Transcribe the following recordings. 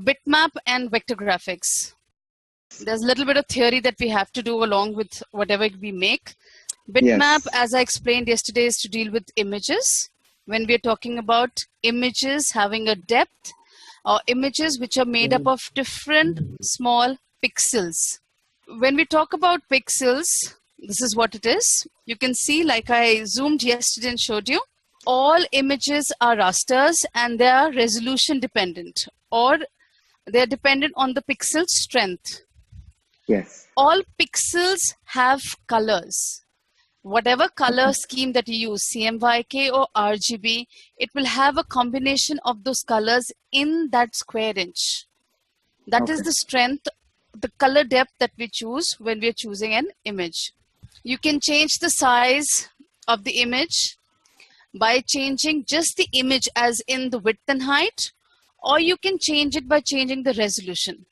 bitmap and vector graphics. There's a little bit of theory that we have to do along with whatever we make. Bitmap, as I explained yesterday, is to deal with images. When we're talking about images having a depth, or images which are made up of different small pixels. When we talk about pixels, this is what it is. You can see, like I zoomed yesterday and showed you, all images are rasters and they are resolution dependent, or they're dependent on the pixel strength. Yes. All pixels have colors. Whatever color scheme that you use, CMYK or RGB, it will have a combination of those colors in that square inch. That is the strength, the color depth that we choose when we are choosing an image. You can change the size of the image by changing just the image as in the width and height, or you can change it by changing the resolution.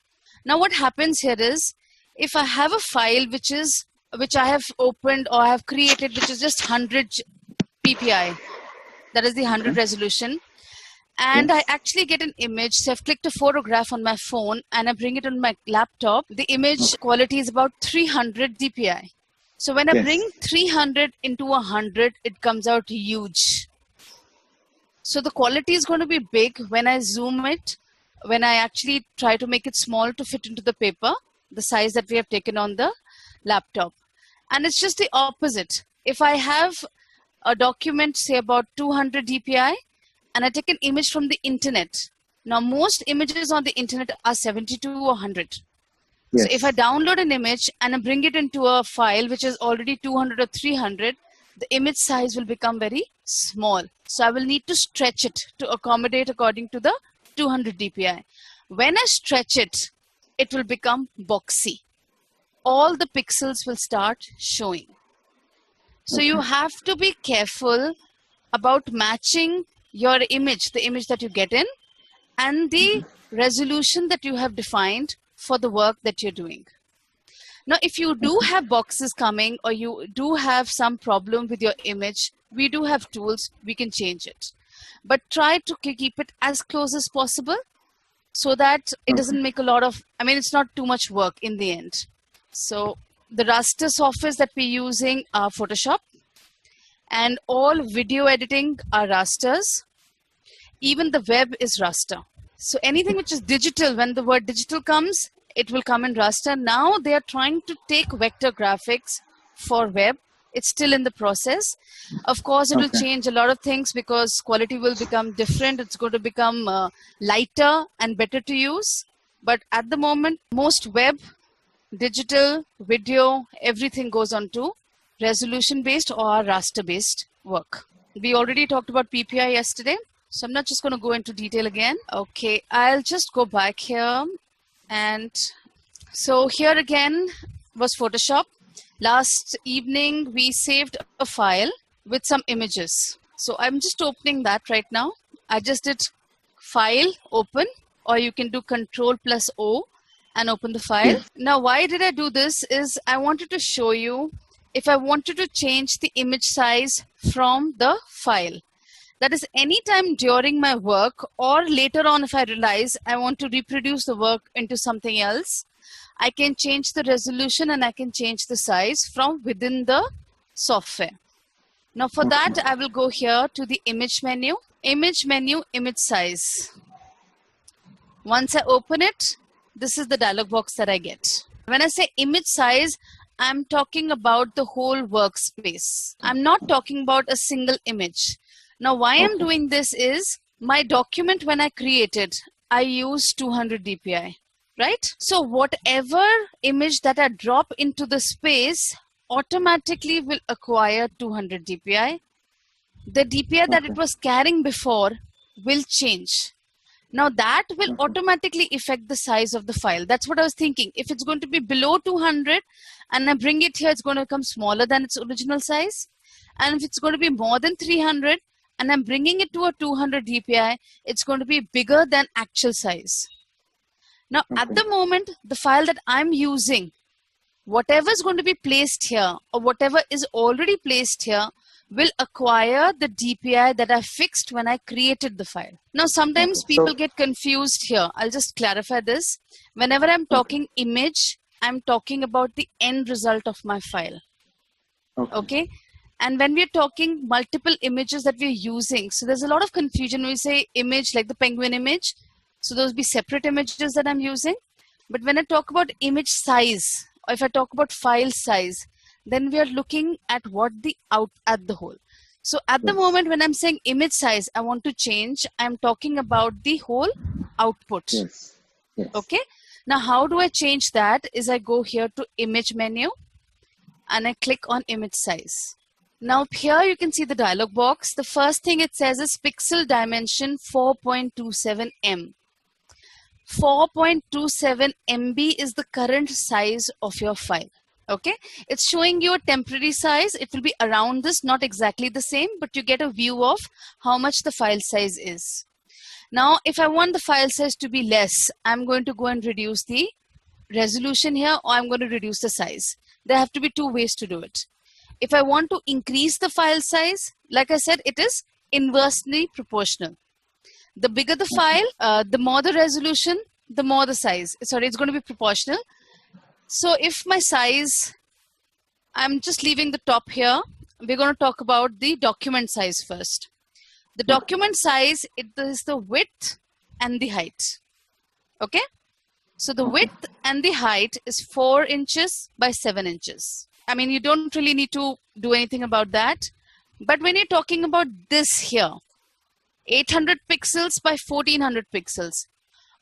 Now what happens here is, if I have a file which I have opened or I have created, which is just 100 ppi, that is the 100 resolution, and I actually get an image, so I've clicked a photograph on my phone and I bring it on my laptop, the image quality is about 300 dpi. So when I bring 300 into 100, it comes out huge. So the quality is going to be big when I zoom it, when I actually try to make it small to fit into the paper, the size that we have taken on the laptop. And it's just the opposite. If I have a document, say about 200 dpi, and I take an image from the internet. Now most images on the internet are 72 or 100. So if I download an image and I bring it into a file which is already 200 or 300, the image size will become very small. So I will need to stretch it to accommodate according to the 200 dpi. When I stretch it, it will become boxy. All the pixels will start showing. So you have to be careful about matching your image, the image that you get in, and the resolution that you have defined for the work that you're doing. Now, if you do have boxes coming or you do have some problem with your image, we do have tools, we can change it. But try to keep it as close as possible so that it doesn't make a lot of, it's not too much work in the end. So the raster softwares that we're using are Photoshop, and all video editing are rasters. Even the web is raster. So anything which is digital, when the word digital comes, it will come in raster. Now they are trying to take vector graphics for web. It's still in the process. Of course, it will change a lot of things because quality will become different. It's going to become lighter and better to use. But at the moment, most web, digital, video, everything goes on to resolution-based or raster-based work. We already talked about PPI yesterday, so I'm not just going to go into detail again. Okay, I'll just go back here. And so here again was Photoshop. Last evening, we saved a file with some images. So I'm just opening that right now. I just did File, Open, or you can do Control+O and open the file. Now, why did I do this is I wanted to show you if I wanted to change the image size from the file. That is, anytime during my work or later on if I realize I want to reproduce the work into something else, I can change the resolution and I can change the size from within the software. Now for that, I will go here to the image menu, image size. Once I open it, this is the dialog box that I get. When I say image size, I'm talking about the whole workspace. I'm not talking about a single image. Now why I'm doing this is, my document when I created, I used 200 dpi, right? So whatever image that I drop into the space automatically will acquire 200 dpi. The dpi that it was carrying before will change. Now that will automatically affect the size of the file. That's what I was thinking. If it's going to be below 200 and I bring it here, it's going to become smaller than its original size. And if it's going to be more than 300 and I'm bringing it to a 200 dpi, it's going to be bigger than actual size. Now at the moment, the file that I'm using, whatever is going to be placed here or whatever is already placed here will acquire the DPI that I fixed when I created the file. Now, sometimes people get confused here. I'll just clarify this. Whenever I'm talking image, I'm talking about the end result of my file. Okay? And when we're talking multiple images that we're using, so there's a lot of confusion when we say image, like the penguin image. So those be separate images that I'm using. But when I talk about image size, or if I talk about file size, then we are looking at what the at the whole. So at the moment when I'm saying image size, I want to change, I'm talking about the whole output. Yes. Okay. Now, how do I change that? Is I go here to image menu and I click on image size. Now here you can see the dialog box. The first thing it says is pixel dimension 4.27 M. 4.27 MB is the current size of your file. Okay, it's showing you a temporary size. It will be around this, not exactly the same, but you get a view of how much the file size is. Now, if I want the file size to be less, I'm going to go and reduce the resolution here, or I'm going to reduce the size. There have to be two ways to do it. If I want to increase the file size, like I said, it is inversely proportional. The bigger the file, the more the resolution, the more the size. Sorry, it's going to be proportional. So if my size, I'm just leaving the top here. We're going to talk about the document size first. The document size, it is the width and the height. Okay? So the width and the height is 4 inches by 7 inches. I mean, you don't really need to do anything about that. But when you're talking about this here, 800 pixels by 1400 pixels,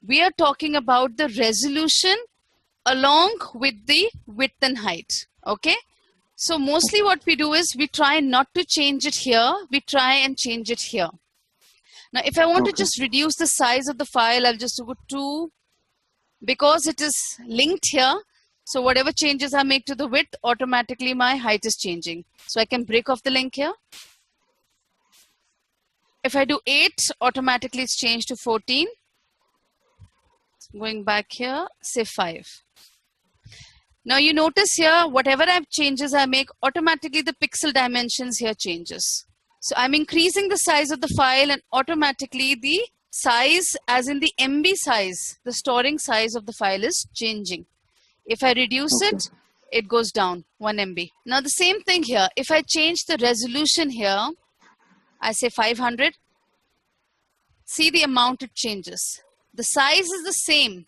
we are talking about the resolution along with the width and height. Okay? So mostly what we do is we try not to change it here. We try and change it here. Now, if I want to just reduce the size of the file, I'll just go to, because it is linked here, so whatever changes I make to the width, automatically my height is changing. So I can break off the link here. If I do 8, automatically it's changed to 14. Going back here, say 5. Now you notice here, whatever changes I make, automatically the pixel dimensions here changes. So I'm increasing the size of the file and automatically the size, as in the MB size, the storing size of the file is changing. If I reduce it, it goes down 1 MB. Now the same thing here. If I change the resolution here, I say 500. See the amount it changes. The size is the same,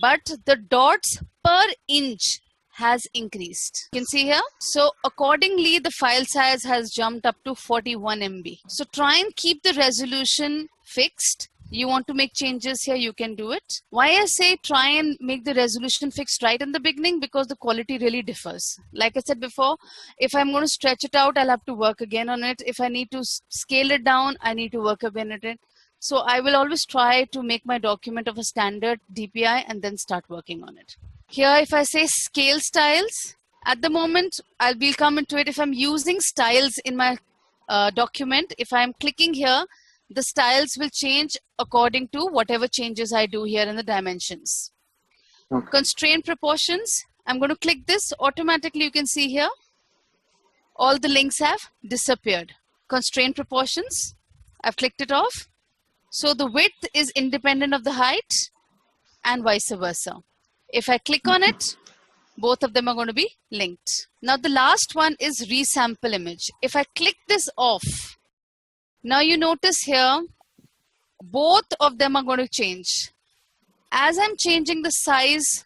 but the dots per inch has increased. You can see here. So accordingly, the file size has jumped up to 41 MB. So try and keep the resolution fixed. You want to make changes here, you can do it. Why I say try and make the resolution fixed right in the beginning? Because the quality really differs. Like I said before, if I'm going to stretch it out, I'll have to work again on it. If I need to scale it down, I need to work again on it. So I will always try to make my document of a standard DPI and then start working on it. Here, if I say scale styles, at the moment, we'll come into it. If I'm using styles in my document, if I'm clicking here, the styles will change according to whatever changes I do here in the dimensions. Constraint proportions, I'm going to click this. Automatically, you can see here, all the links have disappeared. Constraint proportions, I've clicked it off. So the width is independent of the height and vice versa. If I click on it, both of them are going to be linked. Now the last one is resample image. If I click this off, now you notice here, both of them are going to change. As I'm changing the size,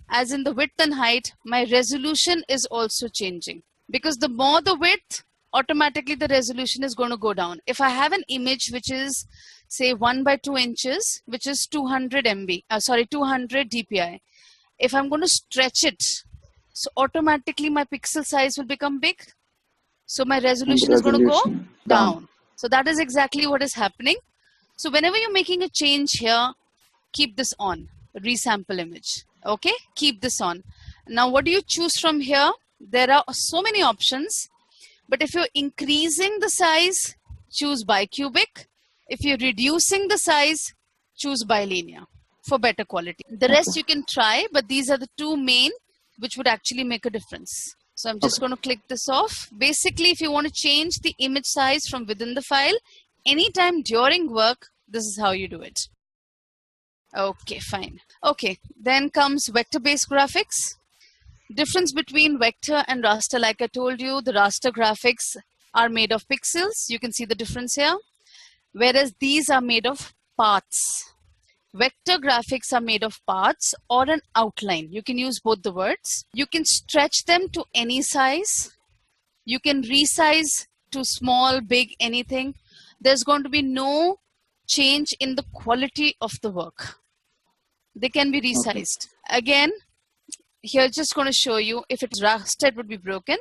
as in the width and height, my resolution is also changing. Because the more the width, automatically the resolution is going to go down. If I have an image which is, say, 1 by 2 inches, which is 200 DPI. If I'm going to stretch it, so automatically my pixel size will become big. So my resolution is going to go down. So that is exactly what is happening. So whenever you're making a change here, keep this on, resample image. Okay, keep this on. Now what do you choose from here? There are so many options, but if you're increasing the size, choose bicubic. If you're reducing the size, choose bilinear for better quality. The rest you can try, but these are the two main which would actually make a difference. So I'm just going to click this off. Basically, if you want to change the image size from within the file, anytime during work, this is how you do it. Okay, fine. Okay, then comes vector-based graphics. Difference between vector and raster, like I told you, the raster graphics are made of pixels. You can see the difference here. Whereas these are made of paths. Vector graphics are made of paths or an outline. You can use both the words. You can stretch them to any size. You can resize to small, big, anything. There's going to be no change in the quality of the work. They can be resized. Again, here just going to show you if it's raster, it would be broken.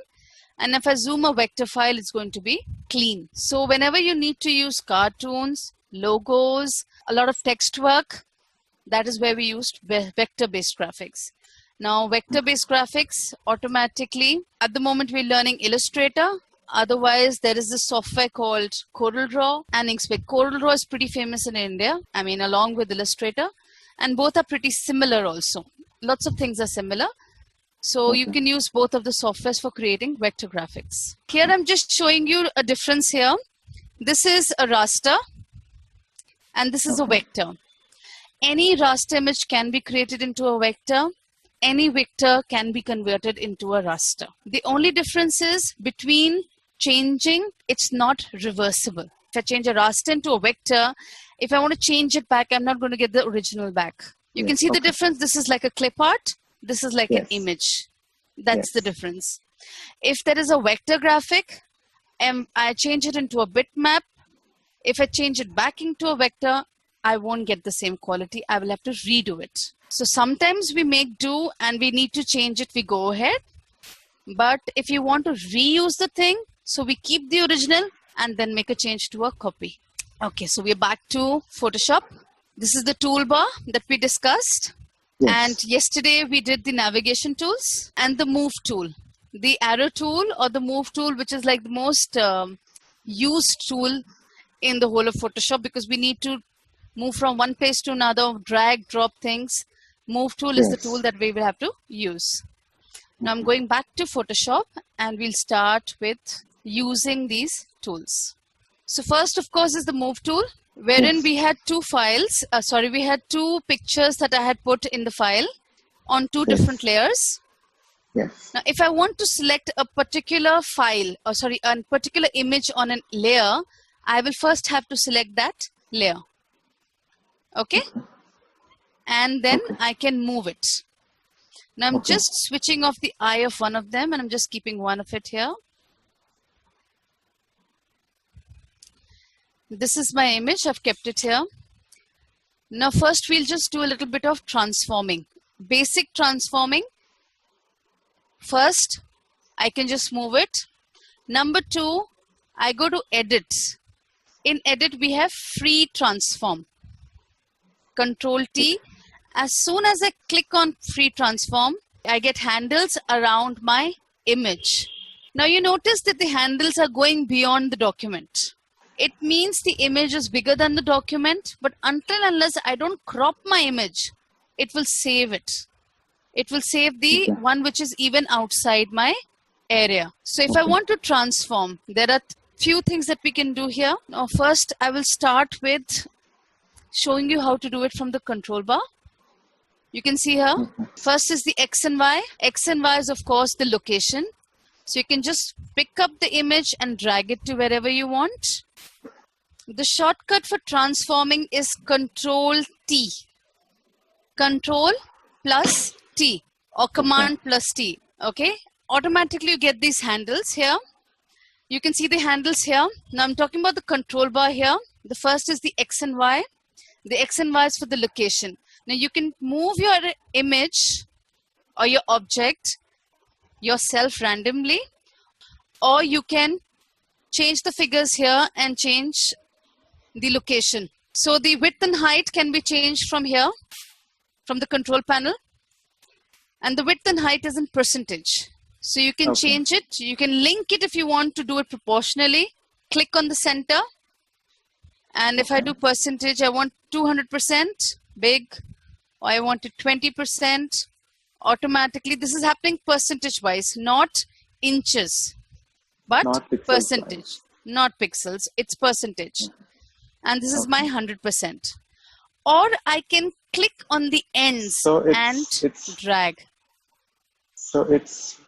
And if I zoom a vector file, it's going to be clean. So whenever you need to use cartoons, logos, a lot of text work, that is where we used vector-based graphics. Now, vector-based graphics automatically, at the moment we're learning Illustrator. Otherwise, there is a software called CorelDRAW and Inkscape. CorelDRAW is pretty famous in India, I mean, along with Illustrator. And both are pretty similar also. Lots of things are similar. So you can use both of the softwares for creating vector graphics. Here I'm just showing you a difference here. This is a raster and this is a vector. Any raster image can be created into a vector. Any vector can be converted into a raster. The only difference is between changing, it's not reversible. If I change a raster into a vector, if I want to change it back, I'm not going to get the original back. You can see the difference. This is like a clip art. This is like an image. That's the difference. If there is a vector graphic, and I change it into a bitmap, if I change it back into a vector, I won't get the same quality. I will have to redo it. So sometimes we make do and we need to change it, we go ahead. But if you want to reuse the thing, so we keep the original and then make a change to a copy. Okay, so we're back to Photoshop. This is the toolbar that we discussed. And yesterday we did the navigation tools and the move tool. The arrow tool or the move tool, which is like the most used tool in the whole of Photoshop, because we need to move from one place to another, drag, drop things. Move tool is the tool that we will have to use. Now I'm going back to Photoshop and we'll start with using these tools. So first, of course, is the move tool, wherein we had two files. We had two pictures that I had put in the file on two different layers. Now, if I want to select a particular file, a particular image on a layer, I will first have to select that layer. Okay? And then I can move it. Now I'm just switching off the eye of one of them and I'm just keeping one of it here. This is my image. I've kept it here. Now first we'll just do a little bit of transforming. Basic transforming. First, I can just move it. Number two, I go to edit. In edit, we have free transform. Control T. As soon as I click on free transform, I get handles around my image. Now you notice that the handles are going beyond the document. It means the image is bigger than the document, but until unless I don't crop my image, it will save it. It will save the one which is even outside my area. So if I want to transform, there are few things that we can do here. Now first, I will start with showing you how to do it from the control bar. You can see here, first is the X and Y. X and Y is of course the location. So you can just pick up the image and drag it to wherever you want. The shortcut for transforming is Control T. Control plus T or Command plus T. Okay, automatically you get these handles here. You can see the handles here. Now I'm talking about the control bar here. The first is the X and Y. The X and Y is for the location. Now you can move your image or your object yourself randomly, or you can change the figures here and change the location. So the width and height can be changed from here, from the control panel. And the width and height is in percentage. So you can change it. You can link it if you want to do it proportionally. Click on the center. And if I do percentage, I want 200% big, or I want it 20%. Automatically, this is happening percentage wise, not inches, but Not pixels, percentage, not pixels, it's percentage. And this is my Okay. 100%. Or I can click on the ends So and it's drag. so it's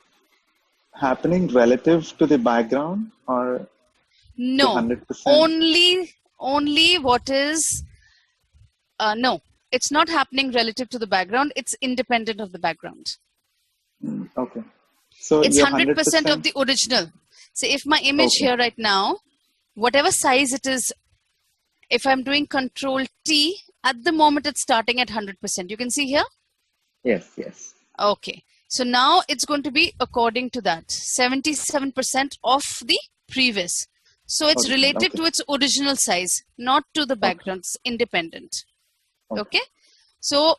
happening relative to the background or to No, 100%? only what is, no, it's not happening relative to the background. It's independent of the background. Okay. So It's your 100% of 100%. the original. So if my image Okay. here right now, whatever size it is, if I'm doing Control T, at the moment it's starting at 100%. You can see here? Yes, yes. Okay. So now it's going to be according to that, 77% of the previous. So it's Original, related okay. to its original size, not to the background. It's independent. Okay. So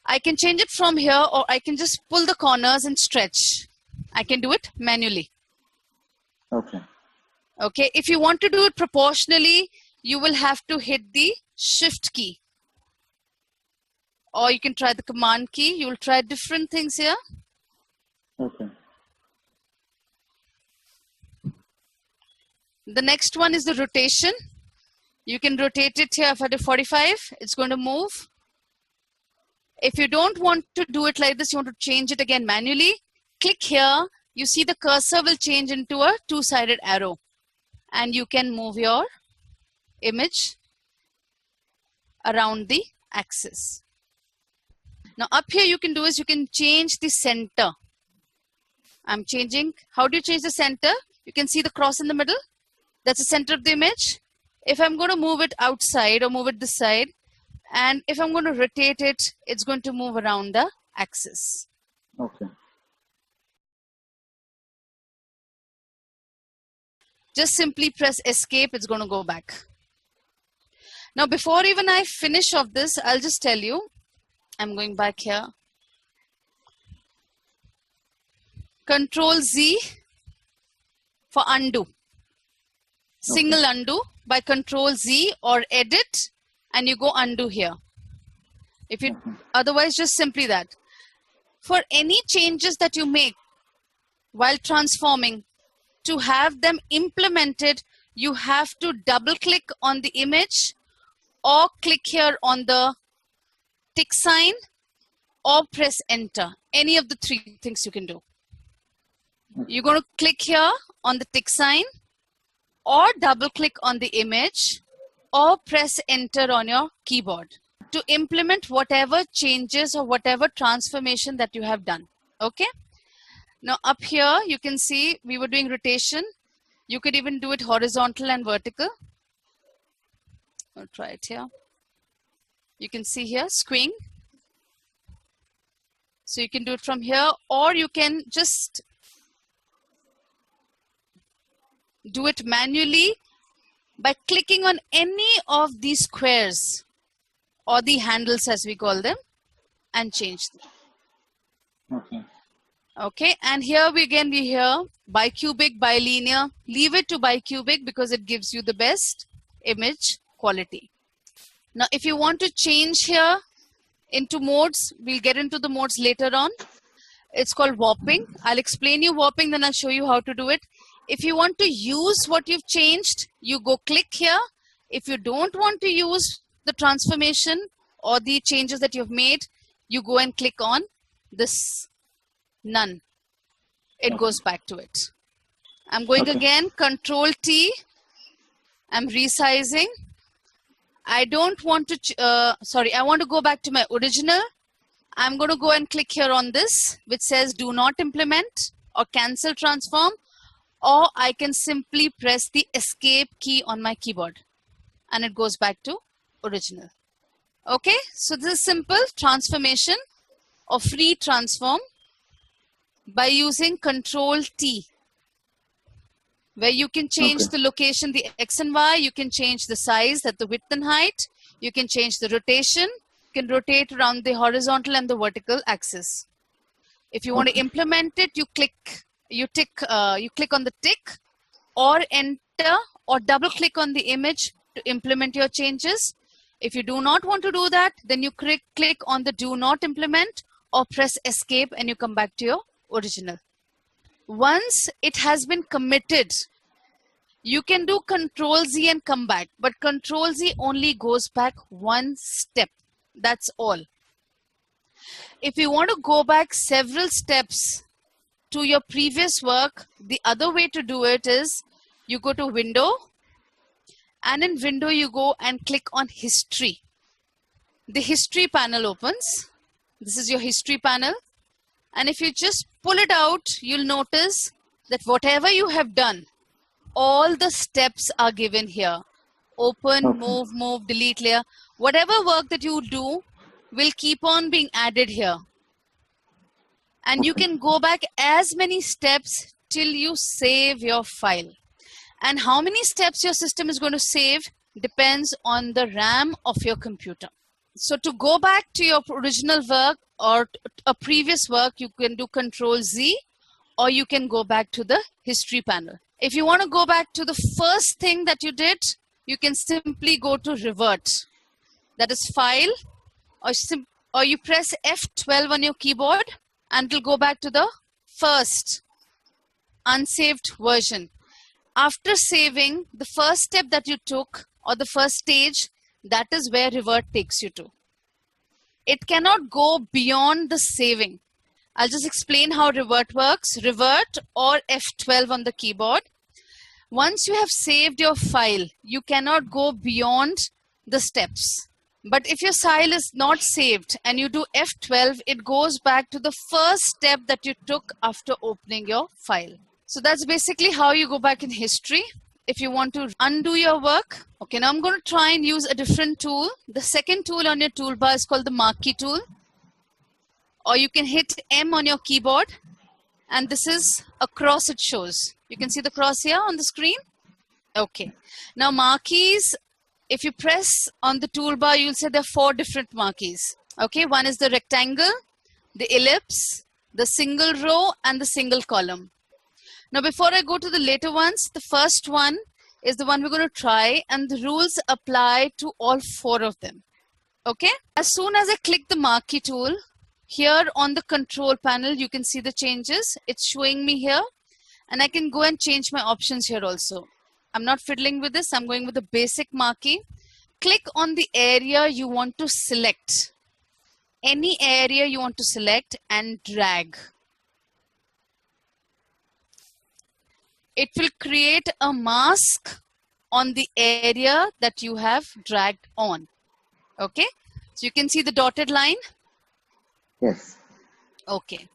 I can change it from here, or I can just pull the corners and stretch. I can do it manually. Okay. Okay. If you want to do it proportionally, you will have to hit the Shift key. Or you can try the Command key. You will try different things here. Okay. The next one is the rotation. You can rotate it here. If I do 45, it's going to move. If you don't want to do it like this, you want to change it again manually, click here. You see the cursor will change into a two-sided arrow. And you can move your image around the axis. Now up here you can do is you can change the center. I'm changing. How do you change the center? You can see the cross in the middle. That's the center of the image. If I'm going to move it outside or move it this side, and if I'm going to rotate it, it's going to move around the axis. Okay. Just simply press escape, it's going to go back. Now before even I finish off this, I'll just tell you, I'm going back here. Control Z for undo. Single undo by Control Z, or edit and you go undo here. If you otherwise, just simply that. For any changes that you make while transforming, to have them implemented, you have to double click on the image or click here on the tick sign or press enter. Any of the three things you can do. You're going to click here on the tick sign or double click on the image or press enter on your keyboard to implement whatever changes or whatever transformation that you have done. Okay. Now up here you can see we were doing rotation. You could even do it horizontal and vertical. I'll try it here. You can see here swing. So you can do it from here, or you can just do it manually by clicking on any of these squares or the handles as we call them and change them. Okay. Okay, and here we hear bicubic, bilinear. Leave it to bicubic because it gives you the best image quality. Now if you want to change here into modes, we'll get into the modes later on. It's called warping. I'll explain you warping, then I'll show you how to do it. If you want to use what you've changed, you go click here. If you don't want to use the transformation or the changes that you've made, you go and click on this none. It goes back to it. I'm going again, Control T. I'm resizing. I don't want to, I want to go back to my original. I'm going to go and click here on this, which says do not implement or cancel transform, or I can simply press the escape key on my keyboard and it goes back to original. Okay, so this is simple transformation or free transform by using Control T, where you can change the location, the X and Y, you can change the size, that the width and height, you can change the rotation, you can rotate around the horizontal and the vertical axis. If you want to implement it, you click on the tick or enter or double click on the image to implement your changes. If you do not want to do that, then you click on the do not implement or press escape and you come back to your original. Once it has been committed, you can do Control Z and come back, but Control Z only goes back one step. That's all. If you want to go back several steps to your previous work, the other way to do it is you go to Window, and in Window you go and click on History. The History panel opens. This is your History panel. And if you just pull it out, you'll notice that whatever you have done, all the steps are given here. Open, Okay. move, delete layer. Whatever work that you do will keep on being added here. And you Okay. can go back as many steps till you save your file. And how many steps your system is going to save depends on the RAM of your computer. So to go back to your original work or a previous work, you can do Control Z, or you can go back to the History panel. If you want to go back to the first thing that you did, you can simply go to Revert. That is File, or you press F12 on your keyboard and it'll go back to the first unsaved version. After saving, the first step that you took or the first stage, that is where Revert takes you to. It cannot go beyond the saving. I'll just explain how Revert works. Revert or F12 on the keyboard. Once you have saved your file, you cannot go beyond the steps. But if your file is not saved and you do F12, it goes back to the first step that you took after opening your file. So that's basically how you go back in history. If you want to undo your work. Okay, now I'm going to try and use a different tool. The second tool on your toolbar is called the Marquee tool. Or you can hit M on your keyboard. And this is a cross it shows. You can see the cross here on the screen. Okay. Now marquees, if you press on the toolbar, you'll see there are 4 different marquees. Okay, one is the rectangle, the ellipse, the single row, and the single column. Now, before I go to the later ones, the first one is the one we're going to try, and the rules apply to all 4 of them. Okay? As soon as I click the marquee tool, here on the control panel, you can see the changes. It's showing me here, and I can go and change my options here also. I'm not fiddling with this. I'm going with the basic marquee. Click on the area you want to select. Any area you want to select and drag. It will create a mask on the area that you have dragged on. Okay? So you can see the dotted line. Yes. Okay.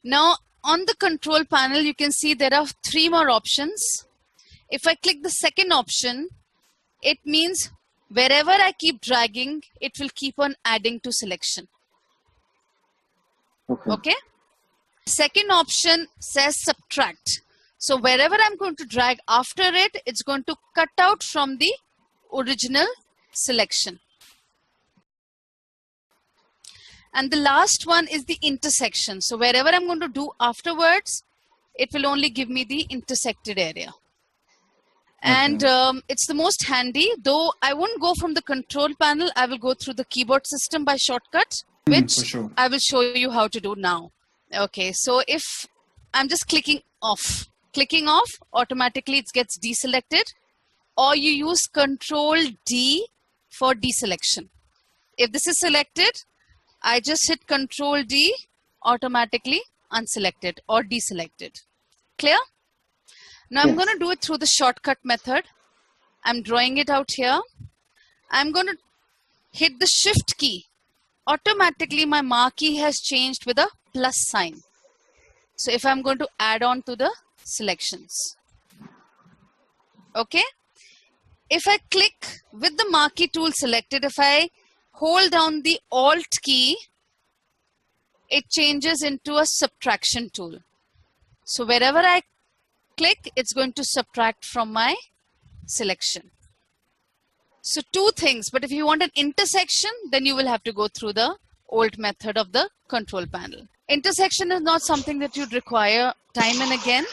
Now on the control panel, you can see there are 3 more options. If I click the second option, it means wherever I keep dragging, it will keep on adding to selection. Okay. Okay? Second option says subtract. So wherever I'm going to drag after it, it's going to cut out from the original selection. And the last one is the intersection. So wherever I'm going to do afterwards, it will only give me the intersected area. And it's the most handy, though I won't go from the control panel. I will go through the keyboard system by shortcut, which For sure. I will show you how to do now. Okay, so if I'm just clicking off, automatically it gets deselected, or you use Control D for deselection. If this is selected, I just hit Control D, automatically unselected or deselected. Clear? Now I'm Yes. going to do it through the shortcut method. I'm drawing it out here. I'm going to hit the Shift key. Automatically my marquee has changed with a plus sign. So if I'm going to add on to the selections. Okay. If I click with the marquee tool selected, if I hold down the Alt key, it changes into a subtraction tool. So wherever I click, it's going to subtract from my selection. So 2 things, but if you want an intersection, then you will have to go through the old method of the control panel. Intersection is not something that you'd require time and again.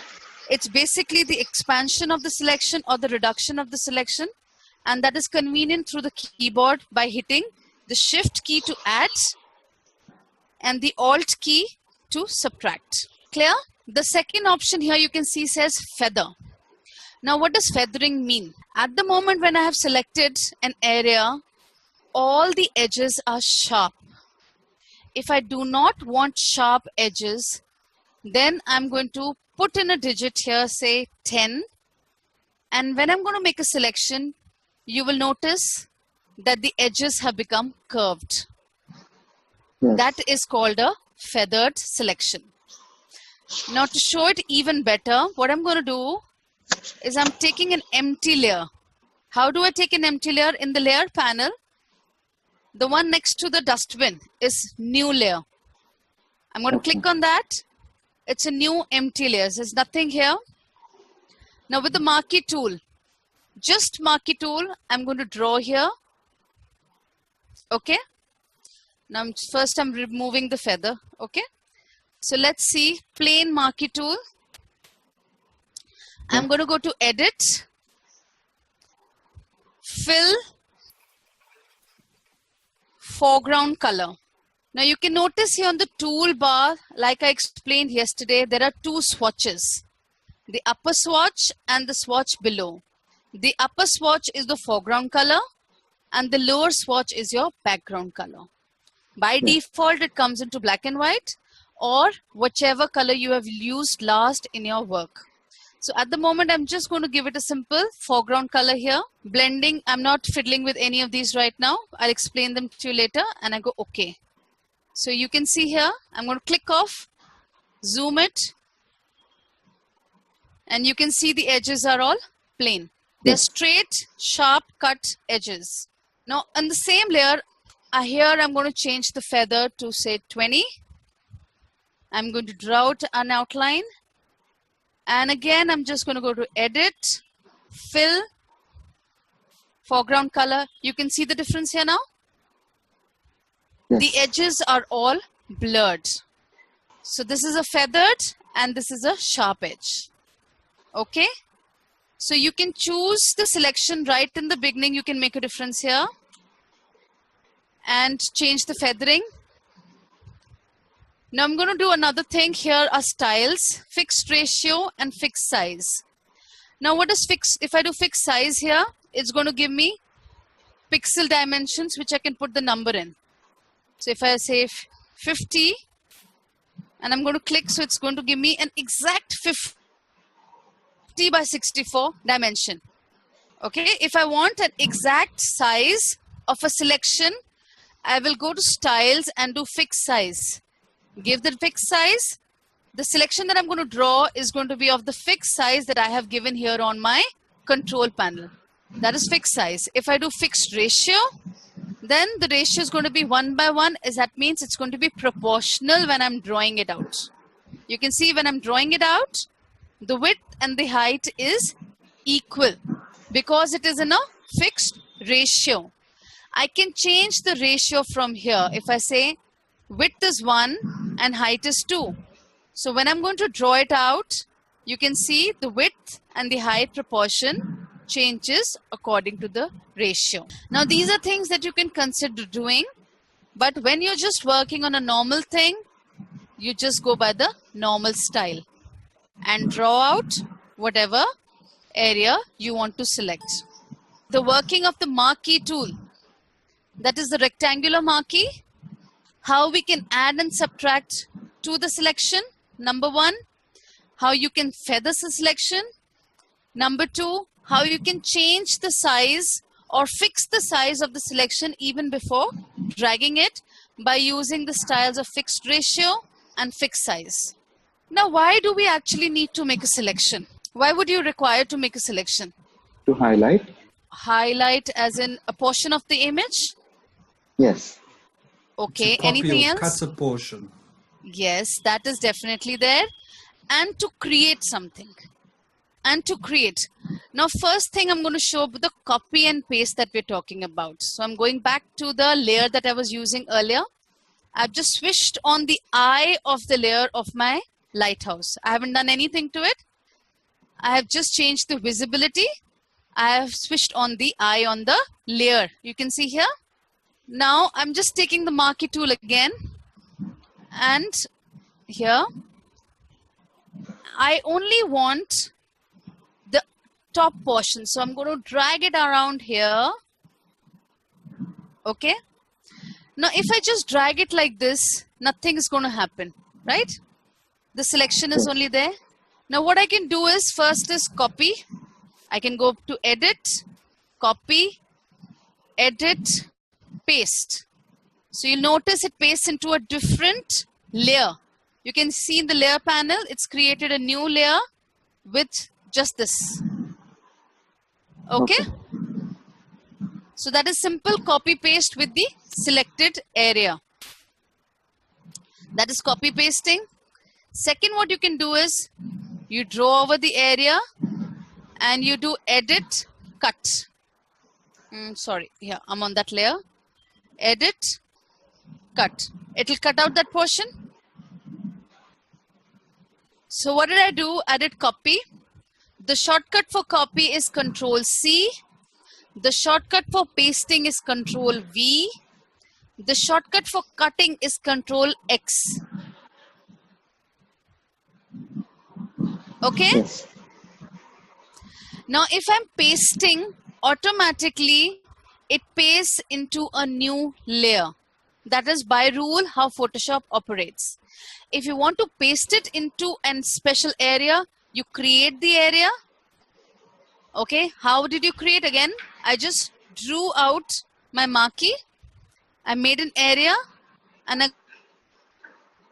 It's basically the expansion of the selection or the reduction of the selection, and that is convenient through the keyboard by hitting the Shift key to add and the Alt key to subtract. Clear? The second option here you can see says feather. Now what does feathering mean? At the moment when I have selected an area, all the edges are sharp. If I do not want sharp edges, then I'm going to put in a digit here, say 10. And when I'm going to make a selection, you will notice that the edges have become curved. Yes. That is called a feathered selection. Now to show it even better, what I'm going to do is I'm taking an empty layer. How do I take an empty layer? In the layer panel, the one next to the dustbin is new layer. I'm going to click on that. It's a new empty layer. There's nothing here. Now with the marquee tool, just marquee tool, I'm going to draw here. Okay. Now first I'm removing the feather. Okay. So let's see, plain marquee tool. I'm going to go to edit, fill, foreground color. Now you can notice here on the toolbar, like I explained yesterday, there are two swatches. The upper swatch and the swatch below. The upper swatch is the foreground color and the lower swatch is your background color. By default, it comes into black and white or whichever color you have used last in your work. So at the moment, I'm just going to give it a simple foreground color here. Blending, I'm not fiddling with any of these right now. I'll explain them to you later and I go okay. So you can see here, I'm going to click off, zoom it, and you can see the edges are all plain. They're straight, sharp cut edges. Now on the same layer, here I'm going to change the feather to say 20. I'm going to draw out an outline. And again, I'm just going to go to edit, fill, foreground color. You can see the difference here now. The edges are all blurred. So this is a feathered and this is a sharp edge. Okay. So you can choose the selection right in the beginning. You can make a difference here and change the feathering. Now I'm going to do another thing. Here are styles, fixed ratio and fixed size. Now what is fixed? If I do fixed size here, it's going to give me pixel dimensions, which I can put the number in. So if I say 50 and I'm going to click, so it's going to give me an exact 50 by 64 dimension. Okay. If I want an exact size of a selection, I will go to styles and do fixed size. Give the fixed size. The selection that I'm going to draw is going to be of the fixed size that I have given here on my control panel. That is fixed size. If I do fixed ratio, then the ratio is going to be 1 by 1. That means it's going to be proportional when I'm drawing it out. You can see when I'm drawing it out, the width and the height is equal because it is in a fixed ratio. I can change the ratio from here. If I say width is 1 and height is 2. So when I'm going to draw it out, you can see the width and the height proportion changes according to the ratio. Now these are things that you can consider doing, but when you're just working on a normal thing, you just go by the normal style and draw out whatever area you want to select. The working of the marquee tool, that is the rectangular marquee, how we can add and subtract to the selection. Number 1, how you can feather the selection. Number 2, how you can change the size or fix the size of the selection even before dragging it by using the styles of fixed ratio and fixed size. Now, why do we actually need to make a selection? Why would you require to make a selection? To highlight. Highlight as in a portion of the image? Yes. Okay, anything else? Cut a portion. Yes, that is definitely there. And to create something. And to create. Now, first thing I'm going to show the copy and paste that we're talking about. So I'm going back to the layer that I was using earlier. I've just switched on the eye of the layer of my lighthouse. I haven't done anything to it. I have just changed the visibility. I have switched on the eye on the layer. You can see here. Now I'm just taking the marquee tool again. And here I only want the top portion. So I'm going to drag it around here. Okay. Now, if I just drag it like this, nothing is going to happen, right? The selection is only there. Now, what I can do is first is copy. I can go to edit, copy, edit, paste. So you'll notice it pastes into a different layer. You can see in the layer panel, it's created a new layer with just this. Okay? So that is simple copy paste with the selected area. That is copy pasting. Second, what you can do is you draw over the area and you do edit, cut. Sorry, yeah, I'm on that layer. Edit, cut. It'll cut out that portion. So what did I do? I did copy. The shortcut for copy is Control C. The shortcut for pasting is Control V. The shortcut for cutting is Control X. Okay? Yes. Now, if I'm pasting, automatically it pastes into a new layer. That is by rule how Photoshop operates. If you want to paste it into a special area, you create the area. Okay, how did you create? Again, I just drew out my marquee. I made an area and I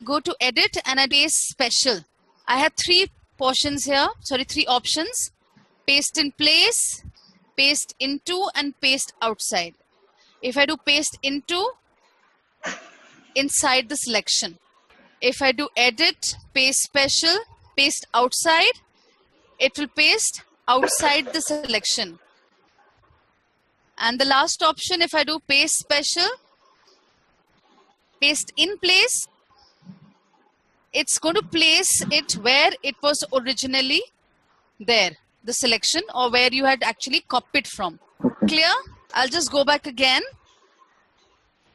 go to edit and I paste special. I have three portions here, sorry, three options. Paste in place, paste into, and paste outside. If I do paste into, inside the selection. If I do edit, paste special, paste outside, it will paste outside the selection. And the last option, if I do paste special, paste in place, it's going to place it where it was originally there, the selection, or where you had actually copied from. Okay. Clear? I'll just go back again.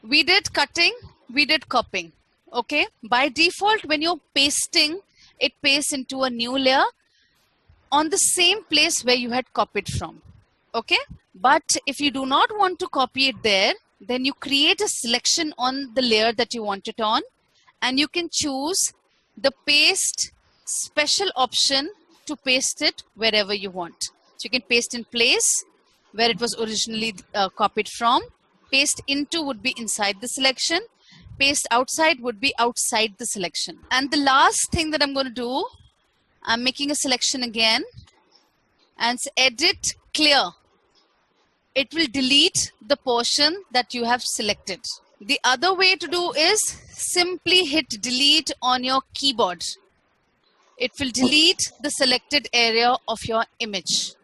We did cutting, we did copying. Okay, by default, when you're pasting, it pastes into a new layer on the same place where you had copied from. Okay, but if you do not want to copy it there, then you create a selection on the layer that you want it on, and you can choose the paste special option to paste it wherever you want. So you can paste in place where it was originally copied from. Paste into would be inside the selection. Paste outside would be outside the selection. And the last thing that I'm going to do, I'm making a selection again and edit clear. It will delete the portion that you have selected. The other way to do is simply hit delete on your keyboard. It will delete the selected area of your image.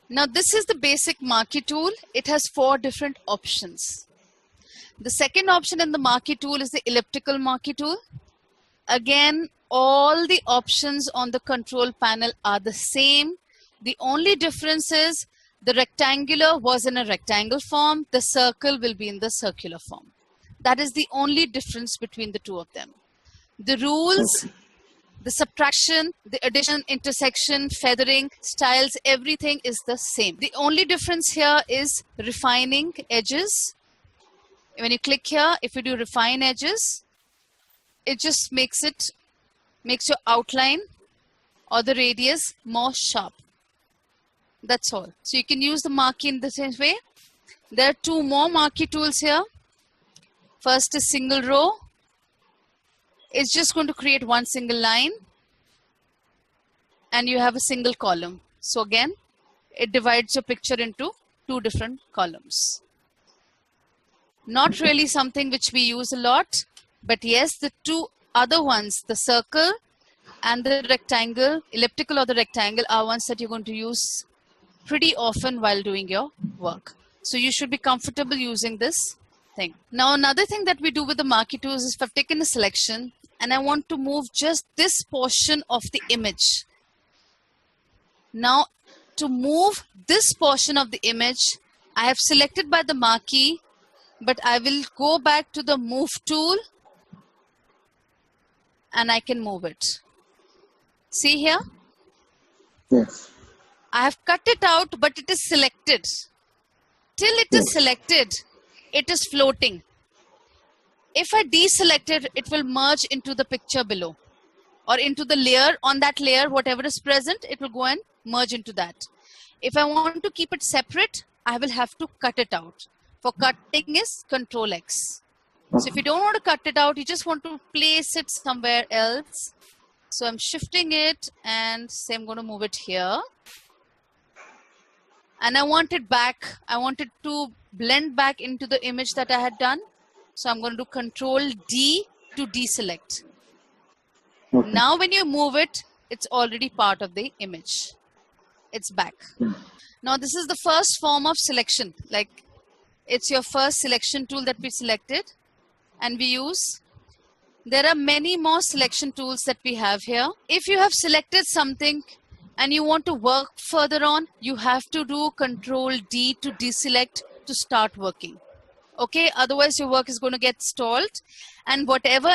Now this is the basic marquee tool. It has 4 different options. The second option in the marquee tool is the elliptical marquee tool. Again, all the options on the control panel are the same. The only difference is the rectangular was in a rectangle form. The circle will be in the circular form. That is the only difference between the two of them. The rules, the subtraction, the addition, intersection, feathering, styles, everything is the same. The only difference here is refining edges. When you click here, if you do refine edges, it just makes your outline or the radius more sharp. That's all. So you can use the marquee in the same way. There are 2 more marquee tools here. First is single row. It's just going to create one single line. And you have a single column. So again, it divides your picture into 2 different columns. Not really something which we use a lot, but yes, the 2 other ones, the circle and the rectangle, elliptical or the rectangle, are ones that you're going to use pretty often while doing your work. So you should be comfortable using this thing. Now, another thing that we do with the marquee tools is if I've taken a selection and I want to move just this portion of the image. Now, to move this portion of the image, I have selected by the marquee, but I will go back to the move tool and I can move it. See here, Yes. I have cut it out, but it is selected. Till it is Yes. selected, it is floating. If I deselect it, it will merge into the picture below or into the layer. On that layer, whatever is present, it will go and merge into that. If I want to keep it separate, I will have to cut it out. For cutting is Control X. So if you don't want to cut it out, you just want to place it somewhere else. So I'm shifting it and say I'm going to move it here. And I want it back. I want it to blend back into the image that I had done. So I'm going to do Control D to deselect. Okay. Now when you move it, it's already part of the image. It's back. Now this is the first form of selection. Like it's your first selection tool that we selected and we use. There are many more selection tools that we have here. If you have selected something and you want to work further on, you have to do Control D to deselect to start working. Okay, otherwise your work is going to get stalled, and whatever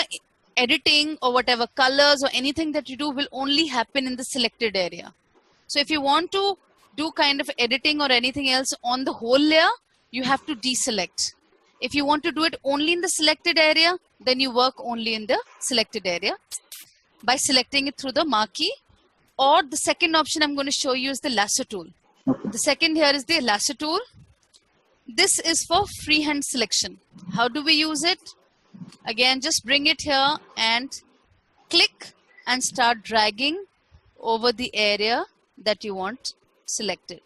editing or whatever colors or anything that you do will only happen in the selected area. So if you want to do kind of editing or anything else on the whole layer, you have to deselect. If you want to do it only in the selected area, then you work only in the selected area by selecting it through the marquee. Or the second option I'm going to show you is the lasso tool. Okay. The second here is the lasso tool. This is for freehand selection. How do we use it? Again, just bring it here and click and start dragging over the area that you want selected.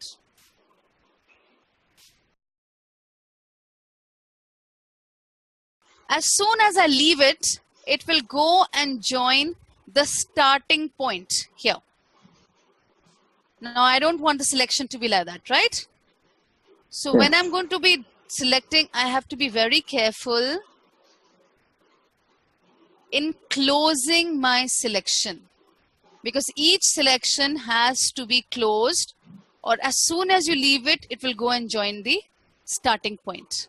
As soon as I leave it, it will go and join the starting point here. Now, I don't want the selection to be like that, right? So when I'm going to be selecting, I have to be very careful in closing my selection, because each selection has to be closed, or as soon as you leave it, it will go and join the starting point.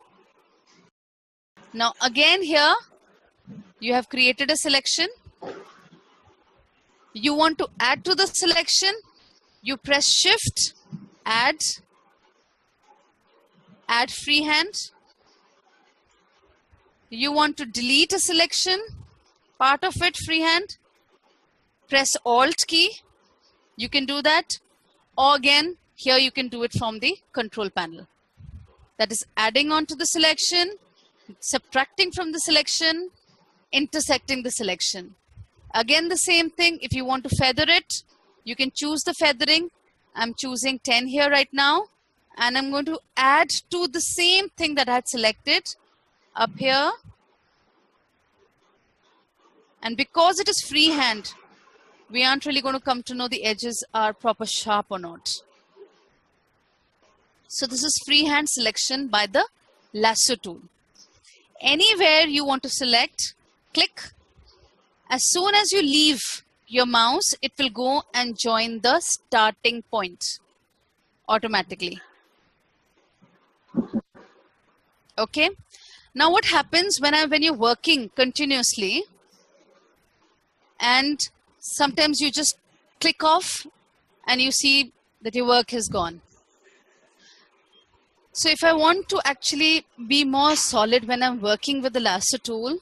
Now again here, you have created a selection. You want to add to the selection, you press Shift, add freehand. You want to delete a selection, part of it freehand, press Alt key. You can do that. Or again, here you can do it from the control panel. That is adding on to the selection, subtracting from the selection, intersecting the selection. Again, the same thing. If you want to feather it, you can choose the feathering. I'm choosing 10 here right now. And I'm going to add to the same thing that I had selected up here. And because it is freehand, we aren't really going to come to know the edges are proper sharp or not. So this is freehand selection by the lasso tool. Anywhere you want to select, click. As soon as you leave your mouse, it will go and join the starting point automatically. Okay. Now what happens when you're working continuously and sometimes you just click off and you see that your work is gone. So if I want to actually be more solid when I'm working with the lasso tool,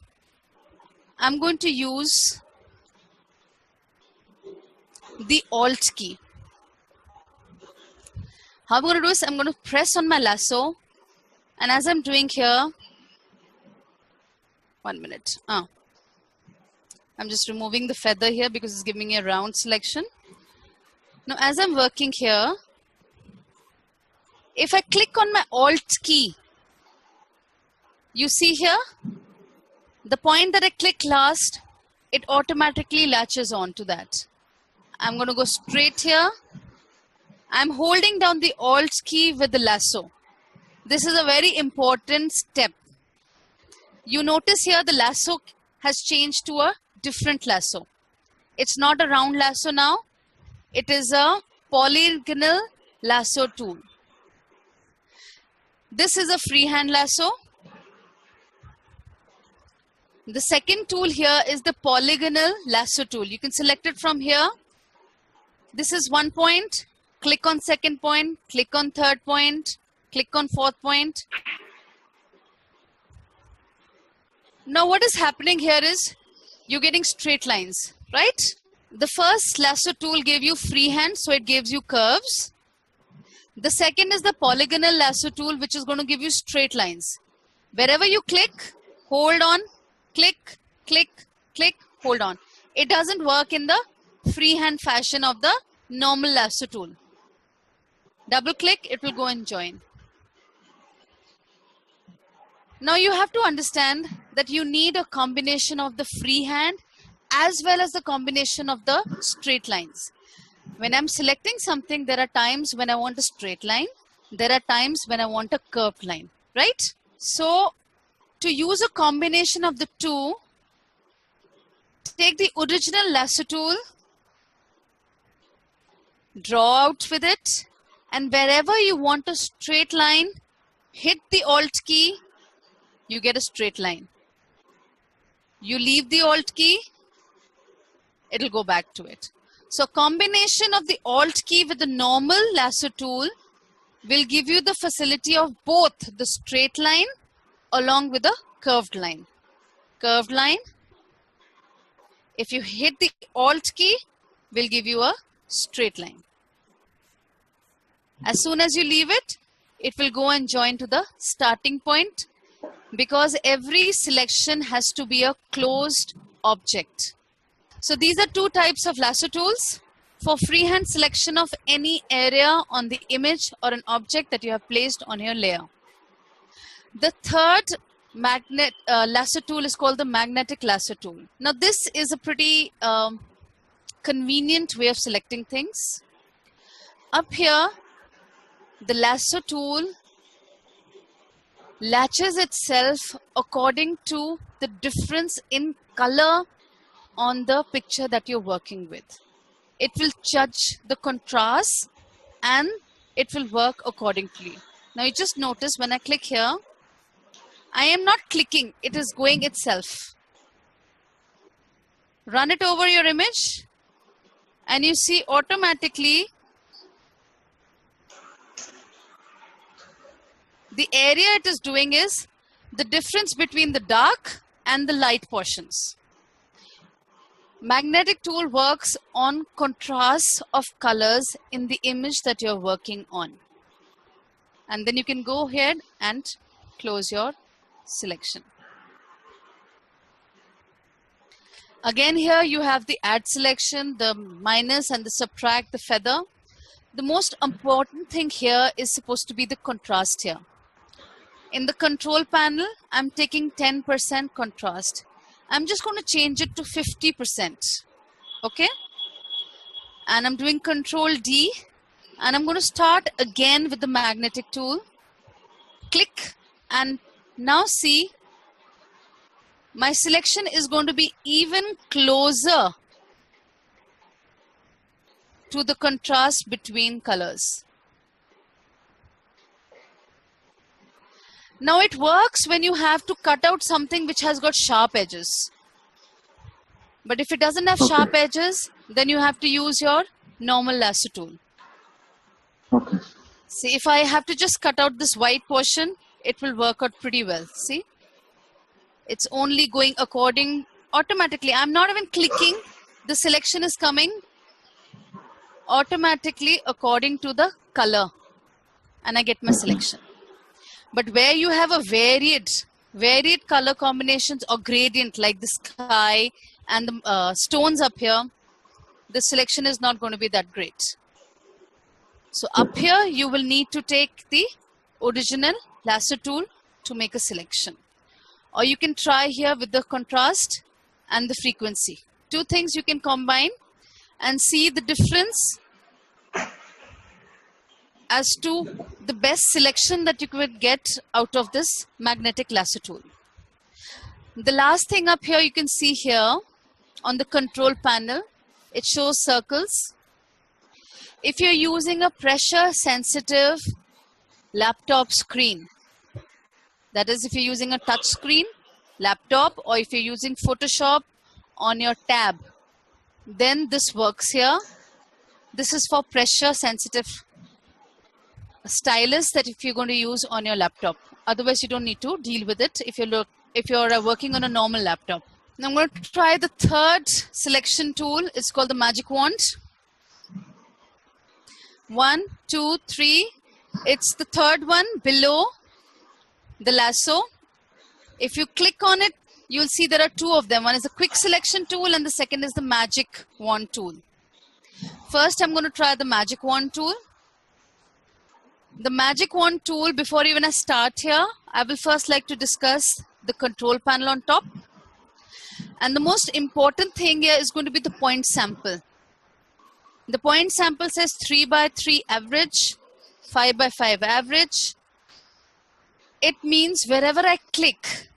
I'm going to use the Alt key. How I'm going to do is I'm going to press on my lasso, and as I'm doing here, 1 minute. I'm just removing the feather here because it's giving me a round selection. Now as I'm working here, if I click on my Alt key, you see here, the point that I click last, it automatically latches on to that. I'm going to go straight here. I'm holding down the Alt key with the lasso. This is a very important step. You notice here the lasso has changed to a different lasso. It's not a round lasso now. It is a polygonal lasso tool. This is a freehand lasso. The second tool here is the polygonal lasso tool. You can select it from here This is one point. Click on second point, click on third point, click on fourth point. Now what is happening here is you're getting straight lines, right? The first lasso tool gave you freehand, so it gives you curves. The second is the polygonal lasso tool, which is going to give you straight lines. Wherever you click, hold on, click, click, click, hold on. It doesn't work in the freehand fashion of the normal lasso tool. Double click, it will go and join. Now you have to understand that you need a combination of the freehand as well as the combination of the straight lines. When I'm selecting something, there are times when I want a straight line. There are times when I want a curved line, right? So to use a combination of the two, take the original lasso tool, draw out with it, and wherever you want a straight line, hit the Alt key, you get a straight line. You leave the Alt key, it'll go back to it. So combination of the Alt key with the normal lasso tool will give you the facility of both the straight line along with the curved line. Curved line, if you hit the Alt key, will give you a straight line. As soon as you leave it, it will go and join to the starting point, because every selection has to be a closed object. So these are two types of lasso tools for freehand selection of any area on the image or an object that you have placed on your layer. The third lasso tool is called the magnetic lasso tool. Now this is a pretty convenient way of selecting things. Up here, the lasso tool latches itself according to the difference in color on the picture that you're working with. It will judge the contrast and it will work accordingly. Now you just notice when I click here, I am not clicking, it is going itself. Run it over your image and you see automatically the area it is doing is the difference between the dark and the light portions. Magnetic tool works on contrast of colors in the image that you're working on. And then you can go ahead and close your selection. Again, here you have the add selection, the minus and the subtract, the feather. The most important thing here is supposed to be the contrast here. In the control panel, I'm taking 10% contrast. I'm just going to change it to 50%. Okay? And I'm doing Control D. And I'm going to start again with the magnetic tool. Click. And now see, my selection is going to be even closer to the contrast between colors. Now it works when you have to cut out something which has got sharp edges. But if it doesn't have sharp edges, then you have to use your normal lasso tool. Okay. See, if I have to just cut out this white portion, it will work out pretty well. See? It's only going according automatically. I'm not even clicking. The selection is coming automatically according to the color. And I get my selection. But where you have a varied color combinations or gradient like the sky and the stones up here, the selection is not going to be that great. So up here, you will need to take the original lasso tool to make a selection. Or you can try here with the contrast and the frequency. Two things you can combine and see the difference as to the best selection that you could get out of this magnetic lasso tool. The last thing up here you can see here on the control panel, it shows circles. If you're using a pressure sensitive laptop screen, that is if you're using a touch screen laptop or if you're using Photoshop on your tab, then this works here. This is for pressure sensitive stylus that if you're going to use on your laptop. Otherwise, you don't need to deal with it if you're working on a normal laptop. Now I'm going to try the third selection tool. It's called the magic wand. 1, 2, 3. It's the third one below the lasso. If you click on it, you'll see there are two of them. One is the quick selection tool and the second is the magic wand tool. First, I'm going to try the magic wand tool. The magic wand tool, before even I start here, I will first like to discuss the control panel on top. And the most important thing here is going to be the point sample. The point sample says 3 by 3 average, 5 by 5 average. It means wherever I click,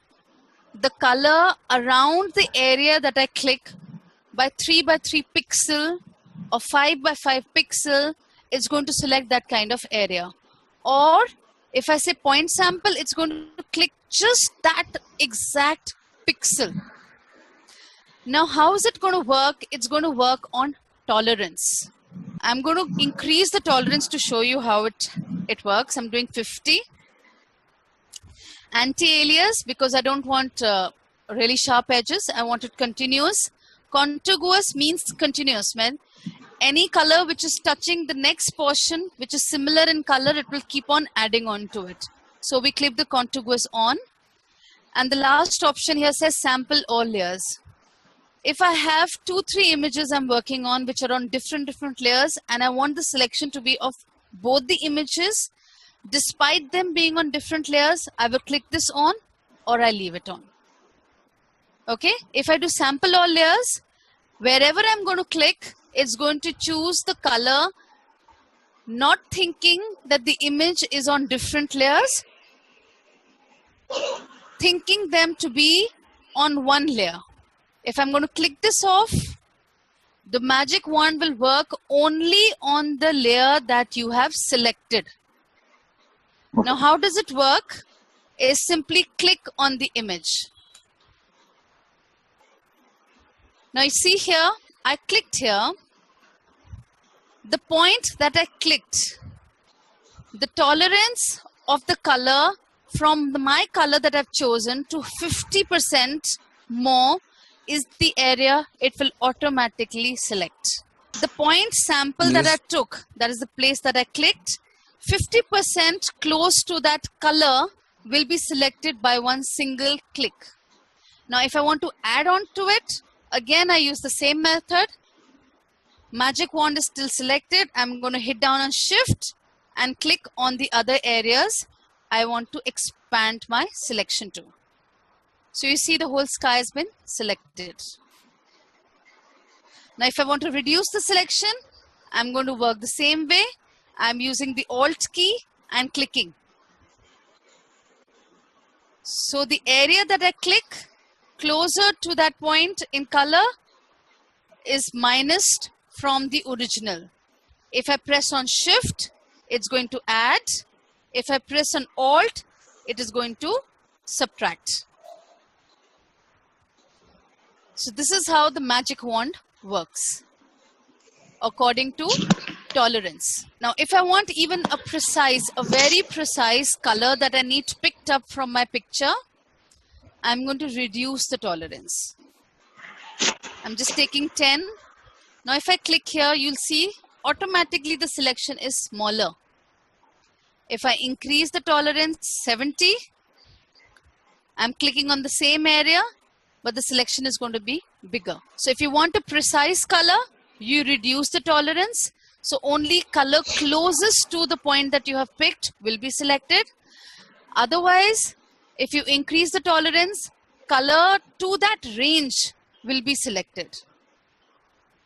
the color around the area that I click by 3 by 3 pixel or 5 by 5 pixel is going to select that kind of area. Or if I say point sample, it's going to click just that exact pixel. Now, how is it going to work? It's going to work on tolerance. I'm going to increase the tolerance to show you how it works. I'm doing 50. Anti-alias, because I don't want really sharp edges. I want it continuous. Contiguous means continuous, man. Any color which is touching the next portion, which is similar in color, it will keep on adding on to it. So we click the contiguous on. And the last option here says sample all layers. If I have 2-3 images I'm working on which are on different layers and I want the selection to be of both the images, despite them being on different layers, I will click this on or I leave it on. Okay, if I do sample all layers, wherever I'm going to click, it's going to choose the color, not thinking that the image is on different layers, thinking them to be on one layer. If I'm going to click this off, the magic wand will work only on the layer that you have selected. Now, how does it work? Is simply click on the image. Now, you see here, I clicked here. The point that I clicked, the tolerance of the color from my color that I've chosen to 50% more is the area it will automatically select. The point sample that I took, that is the place that I clicked, 50% close to that color will be selected by one single click. Now, if I want to add on to it, again, I use the same method. Magic wand is still selected. I'm going to hit down on shift and click on the other areas I want to expand my selection to. So you see the whole sky has been selected. Now, if I want to reduce the selection, I'm going to work the same way. I'm using the Alt key and clicking. So the area that I click closer to that point in color is minused from the original. If I press on shift, it's going to add. If I press on Alt, it is going to subtract. So this is how the magic wand works according to tolerance. Now, if I want even a very precise color that I need picked up from my picture, I'm going to reduce the tolerance. I'm just taking 10. Now, if I click here, you'll see automatically the selection is smaller. If I increase the tolerance 70, I'm clicking on the same area, but the selection is going to be bigger. So if you want a precise color, you reduce the tolerance. So only color closest to the point that you have picked will be selected. Otherwise, if you increase the tolerance, color to that range will be selected.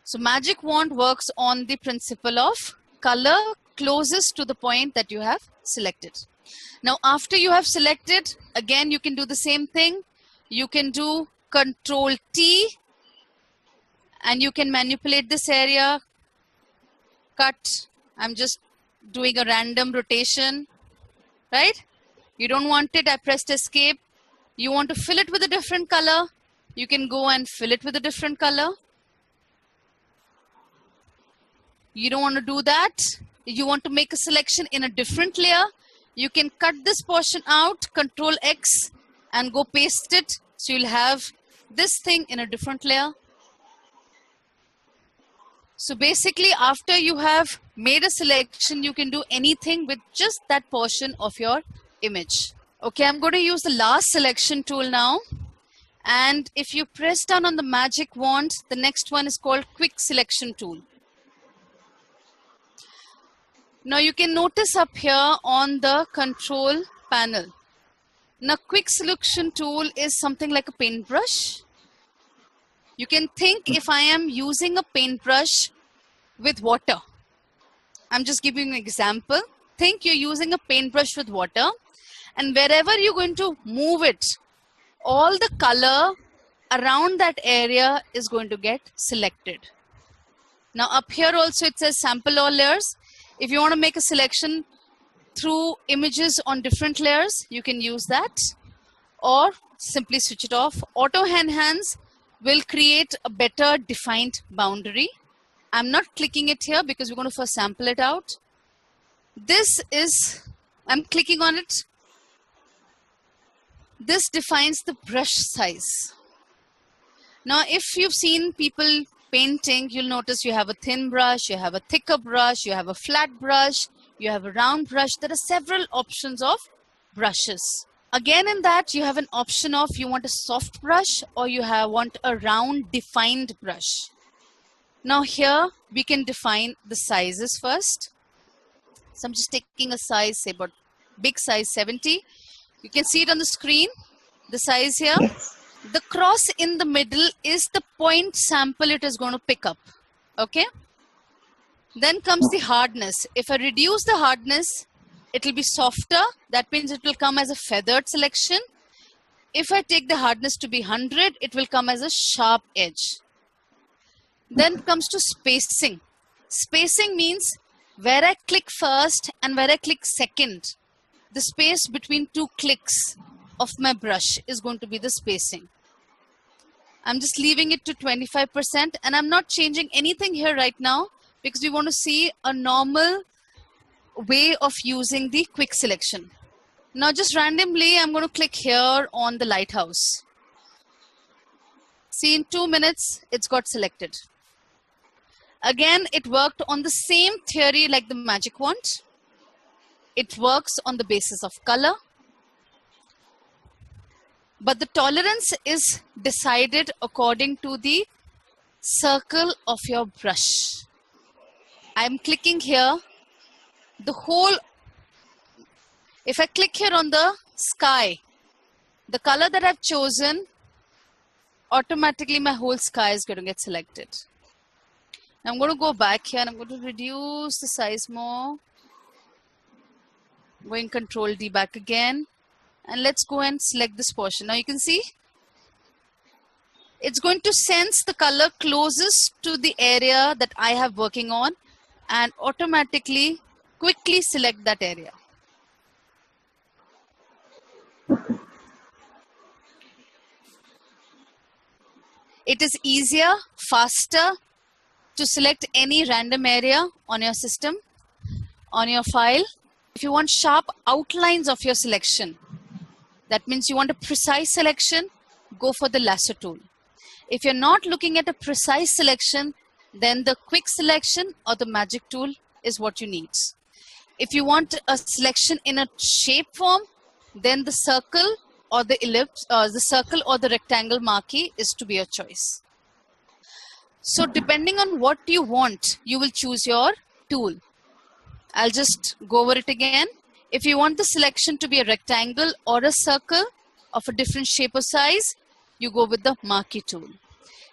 So magic wand works on the principle of color closest to the point that you have selected. Now, after you have selected, again, you can do the same thing. You can do Control T and you can manipulate this area. Cut. I'm just doing a random rotation, right? You don't want it. I pressed escape. You want to fill it with a different color. You can go and fill it with a different color. You don't want to do that. You want to make a selection in a different layer. You can cut this portion out, Control X, and go paste it. So you'll have this thing in a different layer. So basically, after you have made a selection, you can do anything with just that portion of your image. Okay, I'm going to use the last selection tool now. And if you press down on the magic wand, the next one is called Quick Selection Tool. Now you can notice up here on the control panel. Now Quick Selection Tool is something like a paintbrush. You can think if I am using a paintbrush with water. I'm just giving an example. Think you're using a paintbrush with water, and wherever you're going to move it, all the color around that area is going to get selected. Now up here also it says sample all layers. If you want to make a selection through images on different layers, you can use that, or simply switch it off. Auto enhance will create a better defined boundary. I'm not clicking it here because we're going to first sample it out. This is, I'm clicking on it. This defines the brush size. Now, if you've seen people painting, you'll notice you have a thin brush, you have a thicker brush, you have a flat brush, you have a round brush. There are several options of brushes. Again, in that, you have an option of you want a soft brush or you want a round defined brush. Now here, we can define the sizes first. So I'm just taking a size, say about big size 70. You can see it on the screen, the size here. The cross in the middle is the point sample it is going to pick up. Okay. Then comes the hardness. If I reduce the hardness, it will be softer. That means it will come as a feathered selection. If I take the hardness to be 100, it will come as a sharp edge. Then comes to spacing. Spacing means where I click first and where I click second. The space between two clicks of my brush is going to be the spacing. I'm just leaving it to 25% and I'm not changing anything here right now because we want to see a normal way of using the quick selection. Now just randomly, I'm going to click here on the lighthouse. See, in 2 minutes, it's got selected. Again, it worked on the same theory like the magic wand. It works on the basis of color. But the tolerance is decided according to the circle of your brush. I'm clicking here. The whole, if I click here on the sky, the color that I've chosen, automatically my whole sky is going to get selected. Now I'm going to go back here and I'm going to reduce the size more. Going Control D back again. And let's go and select this portion. Now you can see it's going to sense the color closest to the area that I have working on and automatically quickly select that area. It is easier, faster to select any random area on your system, on your file. If you want sharp outlines of your selection, that means you want a precise selection, go for the lasso tool. If you're not looking at a precise selection, then the quick selection or the magic tool is what you need. If you want a selection in a shape form, then the circle or the ellipse, the circle or the rectangle marquee is to be your choice. So depending on what you want, you will choose your tool. I'll just go over it again. If you want the selection to be a rectangle or a circle of a different shape or size, you go with the marquee tool.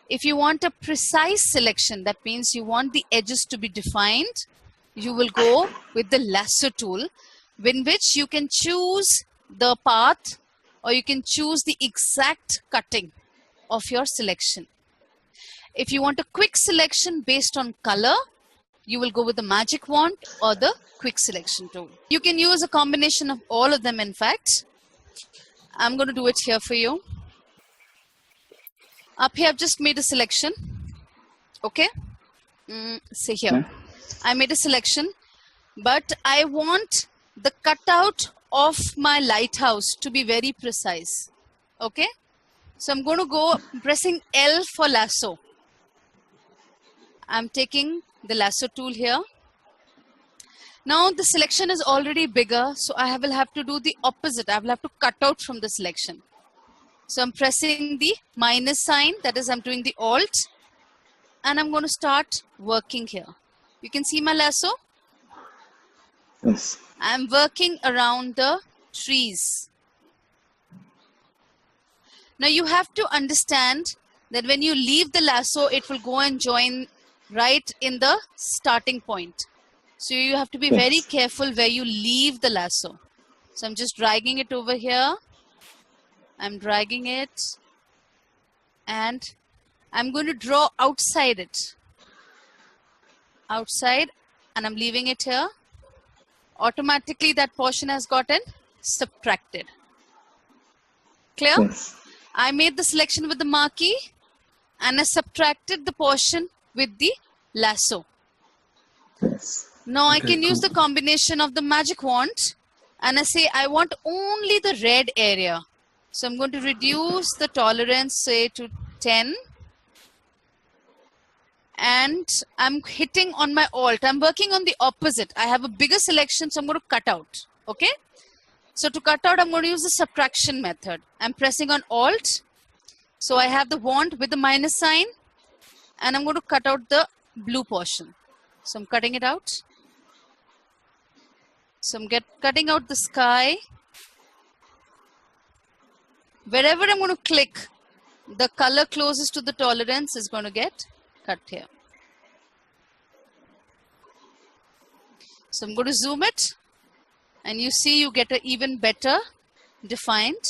If you want a precise selection, that means you want the edges to be defined, you will go with the lasso tool, in which you can choose the path or you can choose the exact cutting of your selection. If you want a quick selection based on color, you will go with the magic wand or the quick selection tool. You can use a combination of all of them, in fact. I'm going to do it here for you. Up here, I've just made a selection. Okay. Say here. I made a selection, but I want the cutout of my lighthouse to be very precise. Okay? So I'm going to go pressing L for lasso. I'm taking the lasso tool here. Now the selection is already bigger, so I will have to do the opposite. I will have to cut out from the selection. So I'm pressing the minus sign, that is I'm doing the Alt, and I'm going to start working here. You can see my lasso. Yes. I'm working around the trees. Now you have to understand that when you leave the lasso, it will go and join right in the starting point. So you have to be very Yes. careful where you leave the lasso. So I'm just dragging it over here. I'm dragging it. And I'm going to draw outside it. Outside. And I'm leaving it here. Automatically that portion has gotten subtracted. Clear? Yes. I made the selection with the marquee and I subtracted the portion with the lasso. Yes. Now I Okay, can use cool. the combination of the magic wand and I say I want only the red area. So I'm going to reduce the tolerance, say, to 10. And I'm hitting on my Alt. I'm working on the opposite. I have a bigger selection, so I'm going to cut out. Okay? So to cut out, I'm going to use the subtraction method. I'm pressing on Alt. So I have the wand with the minus sign. And I'm going to cut out the blue portion. So I'm cutting it out. So I'm cutting out the sky. Wherever I'm going to click, the color closest to the tolerance is going to get cut here. So I'm going to zoom it. And you see you get an even better defined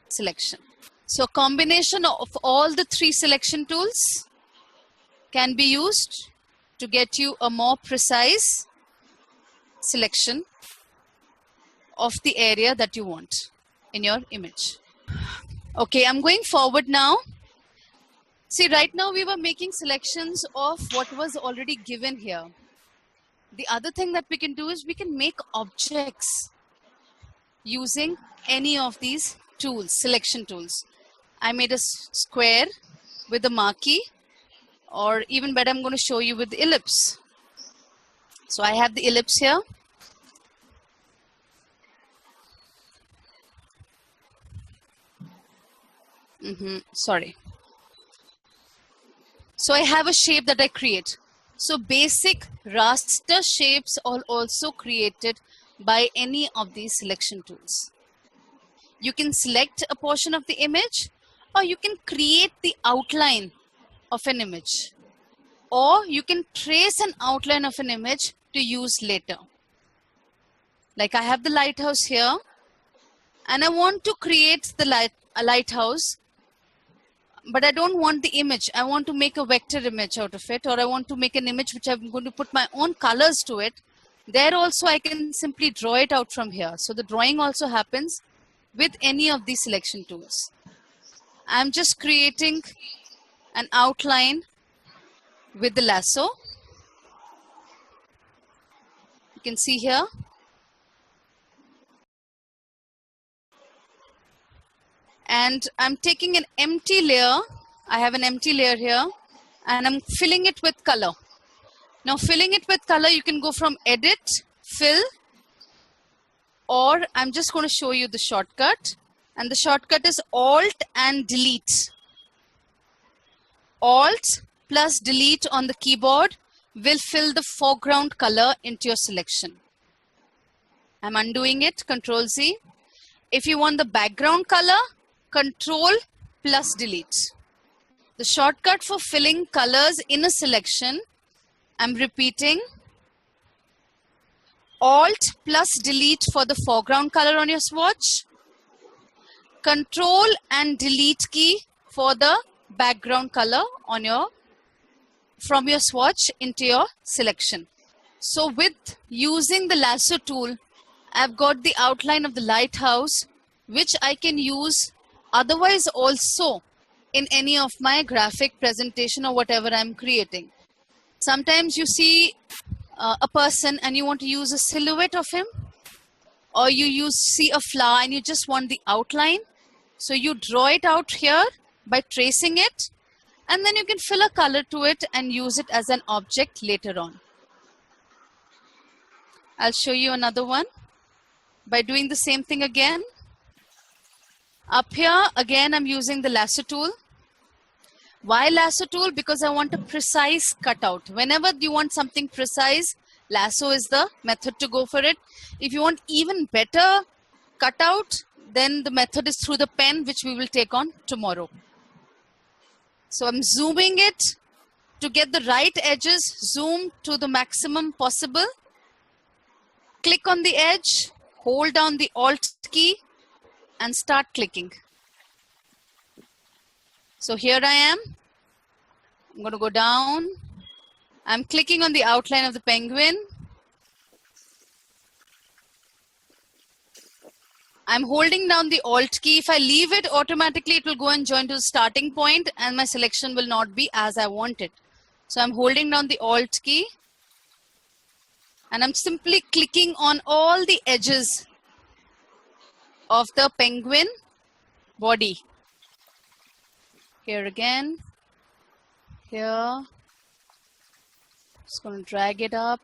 selection. So a combination of all the three selection tools can be used to get you a more precise selection of the area that you want in your image. Okay, I'm going forward now. See, right now we were making selections of what was already given here. The other thing that we can do is we can make objects using any of these tools, selection tools. I made a square with the marquee, or even better, I'm going to show you with the ellipse. So I have the ellipse here. Sorry. So I have a shape that I create. So basic raster shapes are also created by any of these selection tools. You can select a portion of the image, or you can create the outline of an image, or you can trace an outline of an image to use later. Like I have the lighthouse here, and I want to create the a lighthouse, but I don't want the image. I want to make a vector image out of it, or I want to make an image which I'm going to put my own colors to it. There also I can simply draw it out from here. So the drawing also happens with any of these selection tools. I'm just creating an outline with the lasso. You can see here. And I'm taking an empty layer. I have an empty layer here, and I'm filling it with color. Now filling it with color, you can go from edit, fill, or I'm just going to show you the shortcut. And the shortcut is Alt and Delete. Alt plus Delete on the keyboard will fill the foreground color into your selection. I'm undoing it, Control Z. If you want the background color, Control plus Delete. The shortcut for filling colors in a selection, I'm repeating, Alt plus Delete for the foreground color on your swatch, Control and Delete key for the background color on from your swatch into your selection. So with using the lasso tool, I've got the outline of the lighthouse, which I can use otherwise also in any of my graphic presentation or whatever I'm creating. Sometimes you see a person and you want to use a silhouette of him, or you see a flower and you just want the outline. So you draw it out here by tracing it, and then you can fill a color to it and use it as an object later on. I'll show you another one by doing the same thing again. Up here, again, I'm using the lasso tool. Why lasso tool? Because I want a precise cutout. Whenever you want something precise, lasso is the method to go for it. If you want even better cutout, then the method is through the pen, which we will take on tomorrow. So I'm zooming it to get the right edges, zoom to the maximum possible. Click on the edge, hold down the Alt key, and start clicking. So here I am. I'm going to go down. I'm clicking on the outline of the penguin. I'm holding down the Alt key. If I leave it, automatically it will go and join to the starting point and my selection will not be as I want it. So I'm holding down the Alt key and I'm simply clicking on all the edges of the penguin body. Here again, here, just going to drag it up.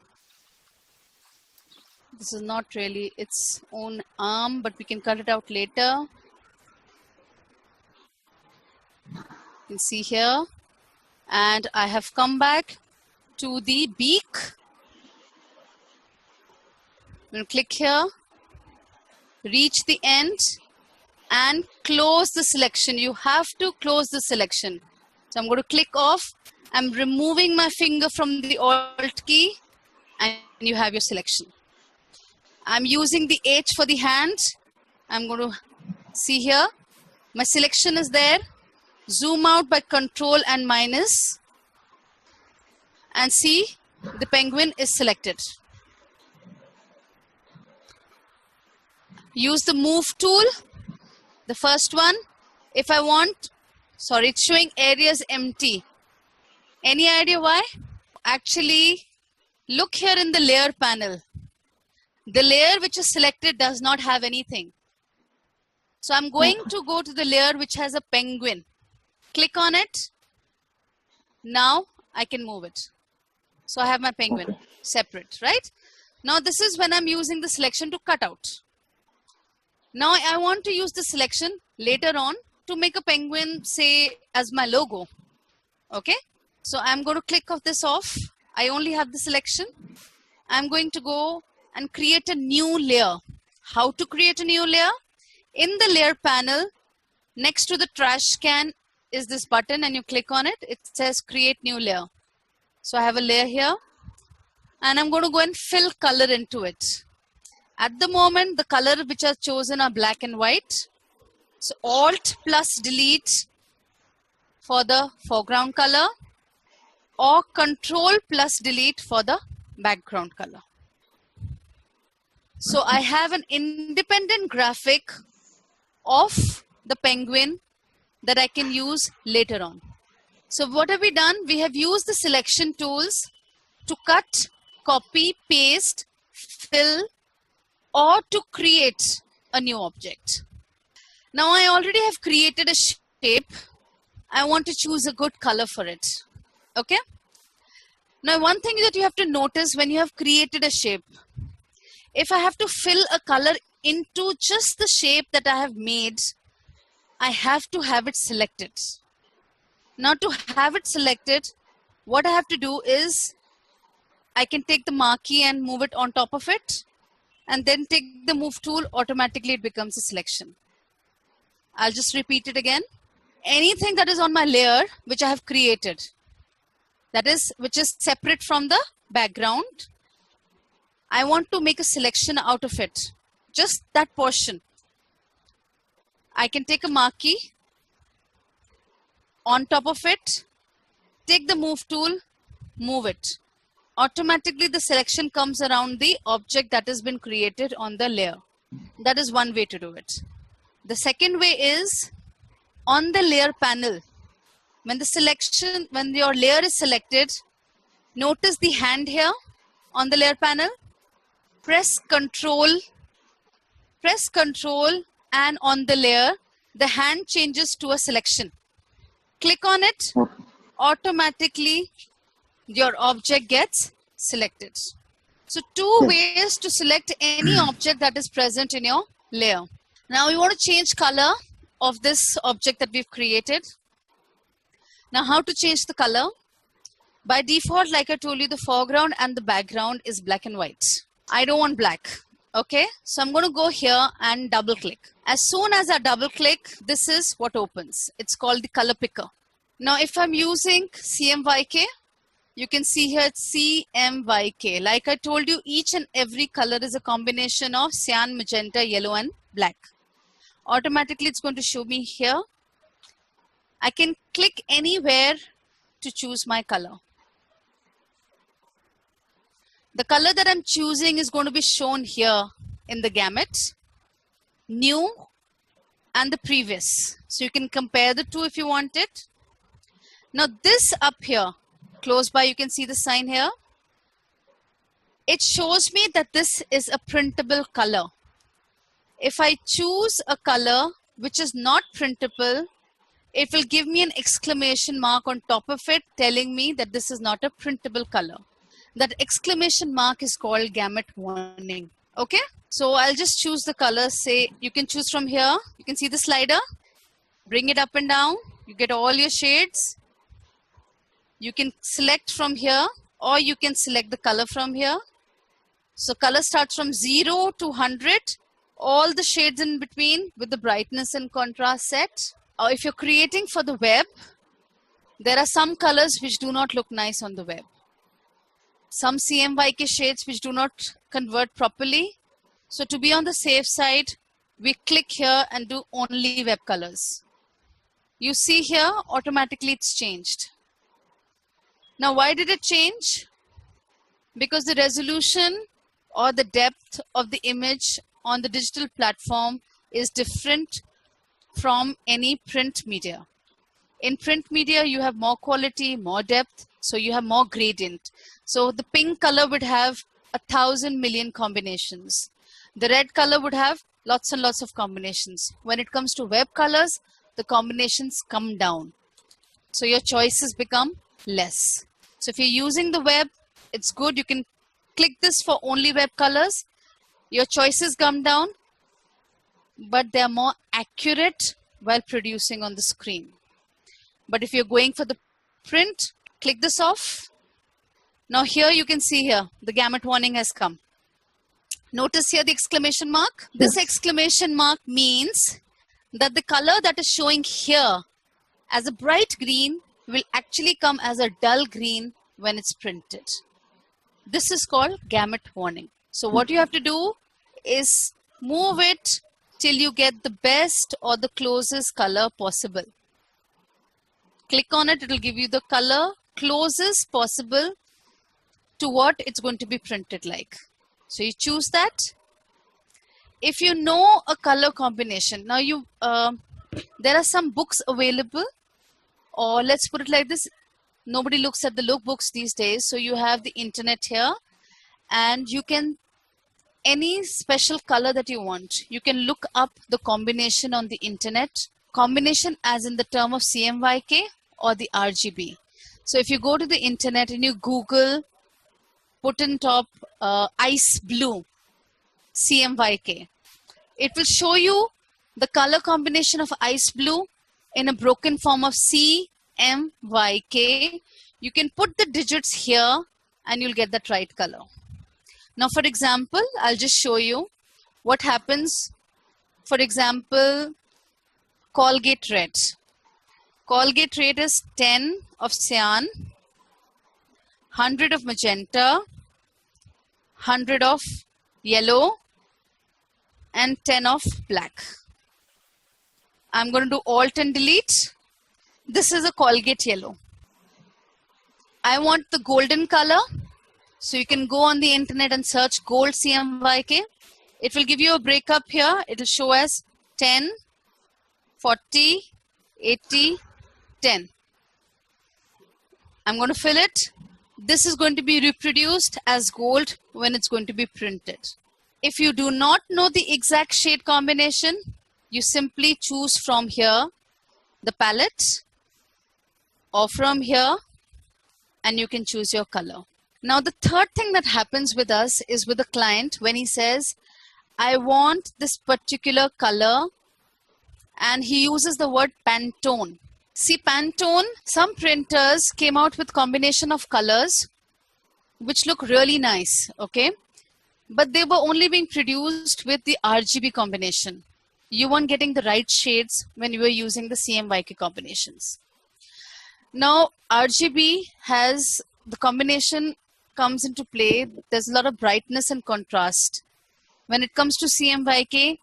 This is not really its own arm, but we can cut it out later. You can see here. And I have come back to the beak. I'm going to click here, reach the end, and close the selection. You have to close the selection. So I'm going to click off. I'm removing my finger from the Alt key, and you have your selection. I'm using the H for the hand. I'm going to see here. My selection is there. Zoom out by Control and minus. And see, the penguin is selected. Use the Move tool. The first one. If I want, sorry, it's showing areas empty. Any idea why? Actually, look here in the layer panel. The layer which is selected does not have anything. So I'm going to go to the layer which has a penguin. Click on it. Now I can move it. So I have my penguin separate, right? Now this is when I'm using the selection to cut out. Now I want to use the selection later on to make a penguin, say, as my logo. Okay? So I'm going to click this off. I only have the selection. I'm going to go and create a new layer. How to create a new layer? In the layer panel, next to the trash can is this button and you click on it. It says create new layer. So I have a layer here and I'm going to go and fill color into it. At the moment, the color which are chosen are black and white. So Alt plus Delete for the foreground color or Control plus Delete for the background color. So I have an independent graphic of the penguin that I can use later on. So what have we done? We have used the selection tools to cut, copy, paste, fill, or to create a new object. Now I already have created a shape. I want to choose a good color for it. Okay? Now one thing that you have to notice when you have created a shape, if I have to fill a color into just the shape that I have made, I have to have it selected. Now to have it selected, what I have to do is I can take the marquee and move it on top of it and then take the move tool, automatically it becomes a selection. I'll just repeat it again. Anything that is on my layer which I have created, that is, which is separate from the background, I want to make a selection out of it, just that portion. I can take a marquee, on top of it, take the move tool, move it. Automatically the selection comes around the object that has been created on the layer. That is one way to do it. The second way is on the layer panel. When your layer is selected, Notice the hand here on the layer panel. Press Control, and on the layer, the hand changes to a selection. Click on it, Okay. automatically your object gets selected. So two ways to select any object that is present in your layer. Now we want to change color of this object that we've created. Now how to change the color? By default, like I told you, the foreground and the background is black and white. I don't want black. Okay, so I'm going to go here and double click. As soon as I double click, this is what opens. It's called the color picker. Now if I'm using CMYK, you can see here it's CMYK. Like I told you, each and every color is a combination of cyan, magenta, yellow and black. Automatically it's going to show me here. I can click anywhere to choose my color. The color that I'm choosing is going to be shown here in the gamut, new and the previous. So you can compare the two if you want it. Now this up here, close by, you can see the sign here. It shows me that this is a printable color. If I choose a color which is not printable, it will give me an exclamation mark on top of it telling me that this is not a printable color. That exclamation mark is called gamut warning. Okay, so I'll just choose the color. Say you can choose from here. You can see the slider. Bring it up and down. You get all your shades. You can select from here, or you can select the color from here. So color starts from 0 to 100. All the shades in between with the brightness and contrast set. Or if you're creating for the web, there are some colors which do not look nice on the web. Some CMYK shades which do not convert properly. So to be on the safe side, we click here and do only web colors. You see here, automatically it's changed. Now why did it change? Because the resolution or the depth of the image on the digital platform is different from any print media. In print media, you have more quality, more depth, so you have more gradient. So the pink color would have 1,000 million combinations. The red color would have lots and lots of combinations. When it comes to web colors, the combinations come down. So your choices become less. So if you're using the web, it's good. You can click this for only web colors. Your choices come down, but they're more accurate while producing on the screen. But if you're going for the print, click this off. Now here you can see here, the gamut warning has come. Notice here the exclamation mark. This exclamation mark means that the color that is showing here as a bright green will actually come as a dull green when it's printed. This is called gamut warning. So what you have to do is move it till you get the best or the closest color possible. Click on it, it will give you the color closest possible to what it's going to be printed like. So you choose that. If you know a color combination, now there are some books available, or let's put it like this, nobody looks at the lookbooks these days, so you have the internet here, and you can, any special color that you want, you can look up the combination on the internet, combination as in the term of CMYK or the RGB. So if you go to the internet and you Google, put in top ice blue CMYK, it will show you the color combination of ice blue in a broken form of CMYK. You can put the digits here and you'll get that right color. Now for example, I'll just show you what happens. For example, Colgate red. Colgate red is 10 of cyan, 100 of magenta, 100 of yellow, and 10 of black. I'm going to do Alt and Delete. This is a Colgate yellow. I want the golden color. So you can go on the internet and search gold CMYK. It will give you a breakup here. It will show as 10, 40, 80, 10. I'm going to fill it. this is going to be reproduced as gold when it's going to be printed. If you do not know the exact shade combination, you simply choose from here the palette or from here, and you can choose your color. Now the third thing that happens with us is with the client when he says, I want this particular color, and he uses the word Pantone. See, Pantone, some printers came out with combination of colors which look really nice, okay? But they were only being produced with the RGB combination. You weren't getting the right shades when you were using the CMYK combinations. Now, RGB has, the combination comes into play. There's a lot of brightness and contrast. When it comes to CMYK,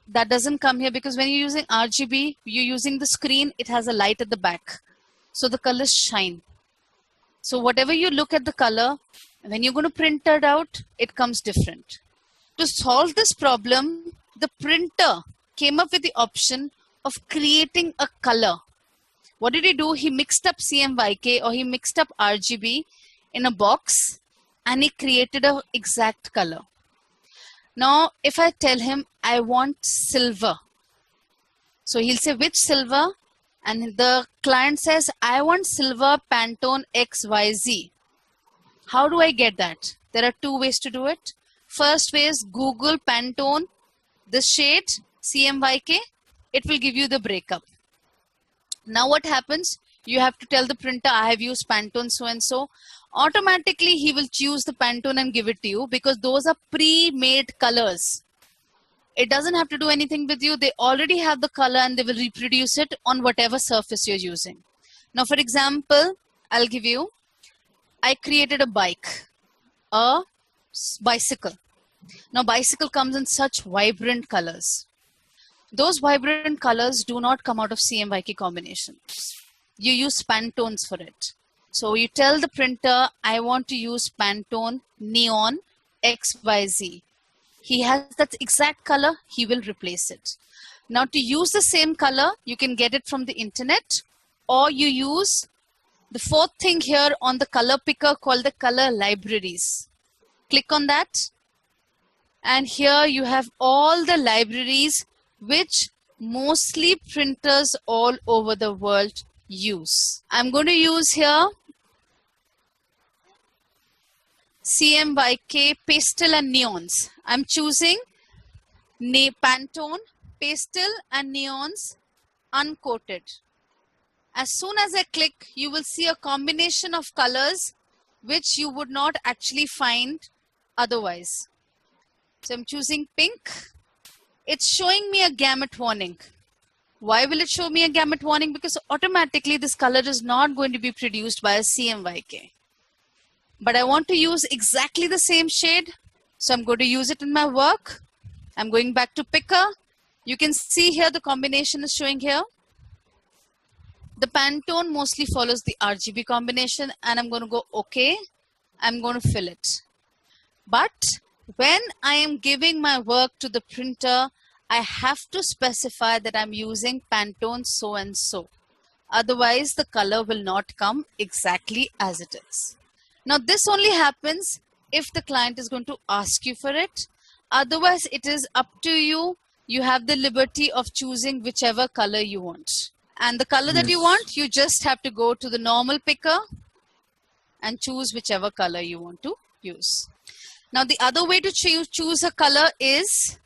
that doesn't come here because when you're using RGB, you're using the screen, it has a light at the back. So the colors shine. So whatever you look at the color, when you're going to print it out, it comes different. To solve this problem, the printer came up with the option of creating a color. What did he do? He mixed up CMYK or he mixed up RGB in a box and he created an exact color. Now, if I tell him I want silver, so he'll say which silver, and the client says I want silver Pantone XYZ. How do I get that? There are two ways to do it. First way is Google Pantone, the shade CMYK. It will give you the breakup. Now what happens? You have to tell the printer I have used Pantone so and so. Automatically he will choose the Pantone and give it to you because those are pre-made colors. It doesn't have to do anything with you. They already have the color and they will reproduce it on whatever surface you're using. Now for example, I'll give you, I created a bike, a bicycle. Now bicycle comes in such vibrant colors. Those vibrant colors do not come out of CMYK combinations. You use Pantones for it. So you tell the printer, I want to use Pantone Neon XYZ. He has that exact color, he will replace it. Now to use the same color, you can get it from the internet, or you use the fourth thing here on the color picker called the color libraries. Click on that. And here you have all the libraries which mostly printers all over the world use. I'm going to use here CMYK Pastel and Neons. I'm choosing Pantone Pastel and Neons uncoated. As soon as I click, you will see a combination of colors which you would not actually find otherwise. So I'm choosing pink. It's showing me a gamut warning. Why will it show me a gamut warning? Because automatically this color is not going to be produced by a CMYK. But I want to use exactly the same shade. So I'm going to use it in my work. I'm going back to picker. You can see here the combination is showing here. The Pantone mostly follows the RGB combination and I'm going to go OK. I'm going to fill it. But when I am giving my work to the printer, I have to specify that I'm using Pantone so and so. Otherwise, the color will not come exactly as it is. Now, this only happens if the client is going to ask you for it. Otherwise, it is up to you. You have the liberty of choosing whichever color you want. And the color that you want, you just have to go to the normal picker and choose whichever color you want to use. Now, the other way to choose a color is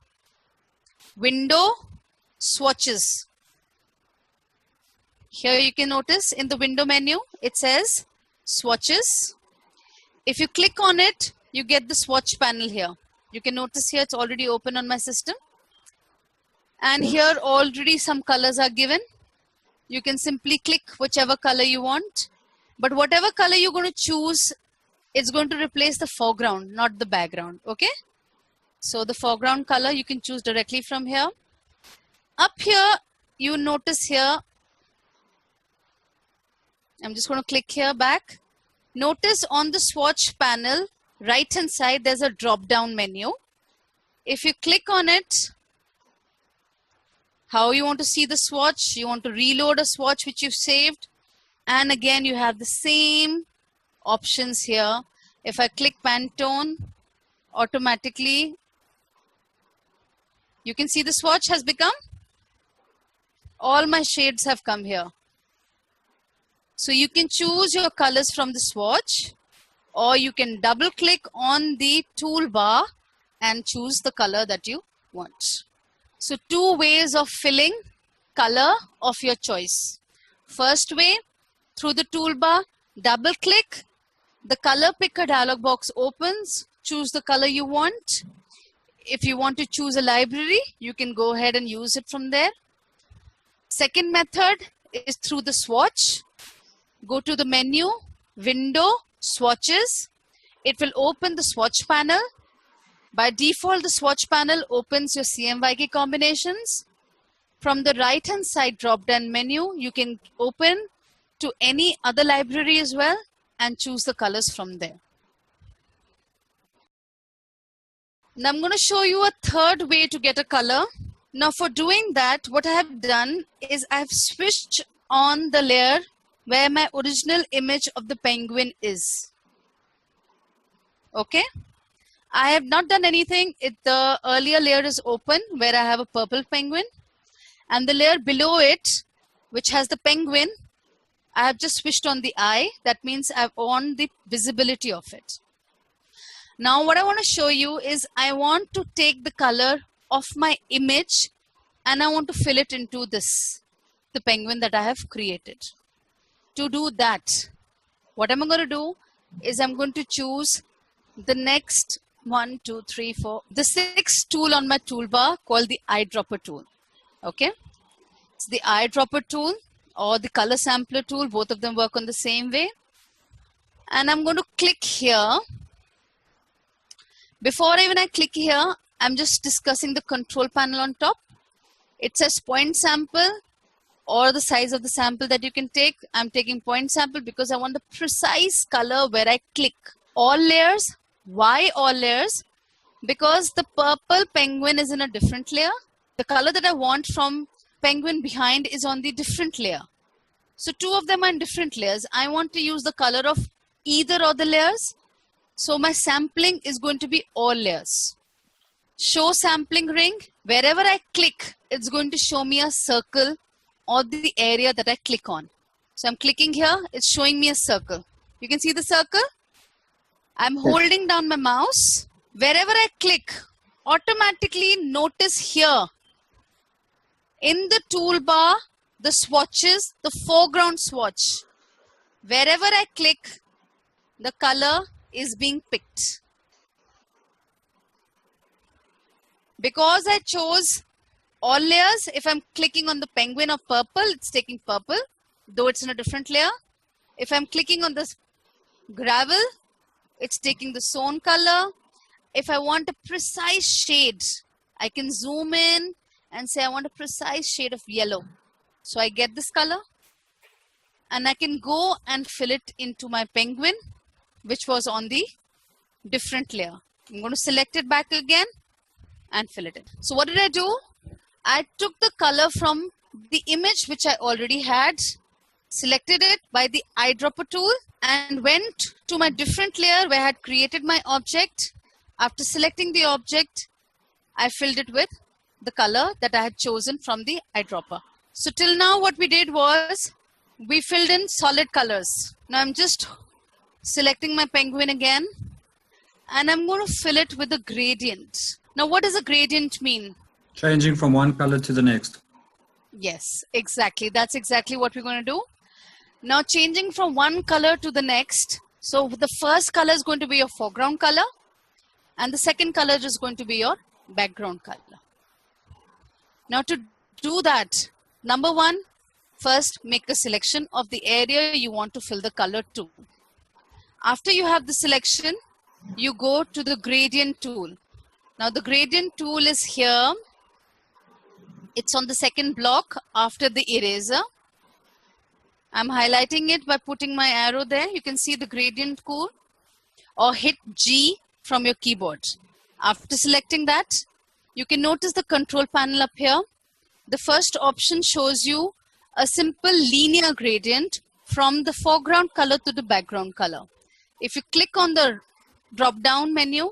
window swatches. Here you can notice in the window menu, it says swatches. If you click on it, you get the swatch panel here. You can notice here it's already open on my system. And here already some colors are given. You can simply click whichever color you want. But whatever color you're going to choose, it's going to replace the foreground, not the background. Okay? So the foreground color you can choose directly from here. Up here, you notice here, I'm just going to click here back. Notice on the swatch panel, right hand side, there's a drop down menu. If you click on it, how you want to see the swatch, you want to reload a swatch which you've saved. And again, you have the same options here. If I click Pantone, automatically you can see the swatch has become, all my shades have come here. So you can choose your colors from the swatch, or you can double click on the toolbar and choose the color that you want. So 2 ways of filling color of your choice. First way, through the toolbar, double click, the color picker dialog box opens, choose the color you want. If you want to choose a library, you can go ahead and use it from there. Second method is through the swatch. Go to the menu, window, swatches. It will open the swatch panel. By default, the swatch panel opens your CMYK combinations. From the right-hand side drop-down menu, you can open to any other library as well and choose the colors from there. Now I'm going to show you a third way to get a color. Now for doing that, what I have done is I've switched on the layer where my original image of the penguin is. Okay? I have not done anything. The earlier layer is open where I have a purple penguin. And the layer below it, which has the penguin, I have just switched on the eye. That means I've on the visibility of it. Now what I want to show you is I want to take the color of my image and I want to fill it into this, the penguin that I have created. To do that, what am I going to do is I'm going to choose the next 1, 2, 3, 4, the 6th tool on my toolbar called the eyedropper tool. Okay, it's the eyedropper tool or the color sampler tool. Both of them work on the same way. And I'm going to click here. Before even I click here, I'm just discussing the control panel on top. It says point sample or the size of the sample that you can take. I'm taking point sample because I want the precise color where I click. All layers. Why all layers? Because the purple penguin is in a different layer. The color that I want from penguin behind is on the different layer. So 2 of them are in different layers. I want to use the color of either of the layers. So my sampling is going to be all layers. Show sampling ring. Wherever I click, it's going to show me a circle or the area that I click on. So I'm clicking here. It's showing me a circle. You can see the circle. I'm holding down my mouse. Wherever I click, automatically notice here in the toolbar, the swatches, the foreground swatch. Wherever I click, the color is being picked. Because I chose all layers, if I'm clicking on the penguin of purple, it's taking purple, though it's in a different layer. If I'm clicking on this gravel, it's taking the zone color. If I want a precise shade, I can zoom in and say I want a precise shade of yellow. So I get this color and I can go and fill it into my penguin, which was on the different layer. I'm going to select it back again and fill it in. So what did I do? I took the color from the image which I already had, selected it by the eyedropper tool and went to my different layer where I had created my object. After selecting the object, I filled it with the color that I had chosen from the eyedropper. So till now what we did was we filled in solid colors. Now I'm just selecting my penguin again and I'm going to fill it with a gradient. Now what does a gradient mean? Changing from one color to the next. Yes, exactly. That's exactly what we're going to do. Now changing from one color to the next. So the first color is going to be your foreground color and the second color is going to be your background color. Now to do that, number 1, first make a selection of the area you want to fill the color to. After you have the selection, you go to the gradient tool. Now the gradient tool is here. It's on the second block after the eraser. I'm highlighting it by putting my arrow there. You can see the gradient tool or hit G from your keyboard. After selecting that, you can notice the control panel up here. The first option shows you a simple linear gradient from the foreground color to the background color. If you click on the drop down menu,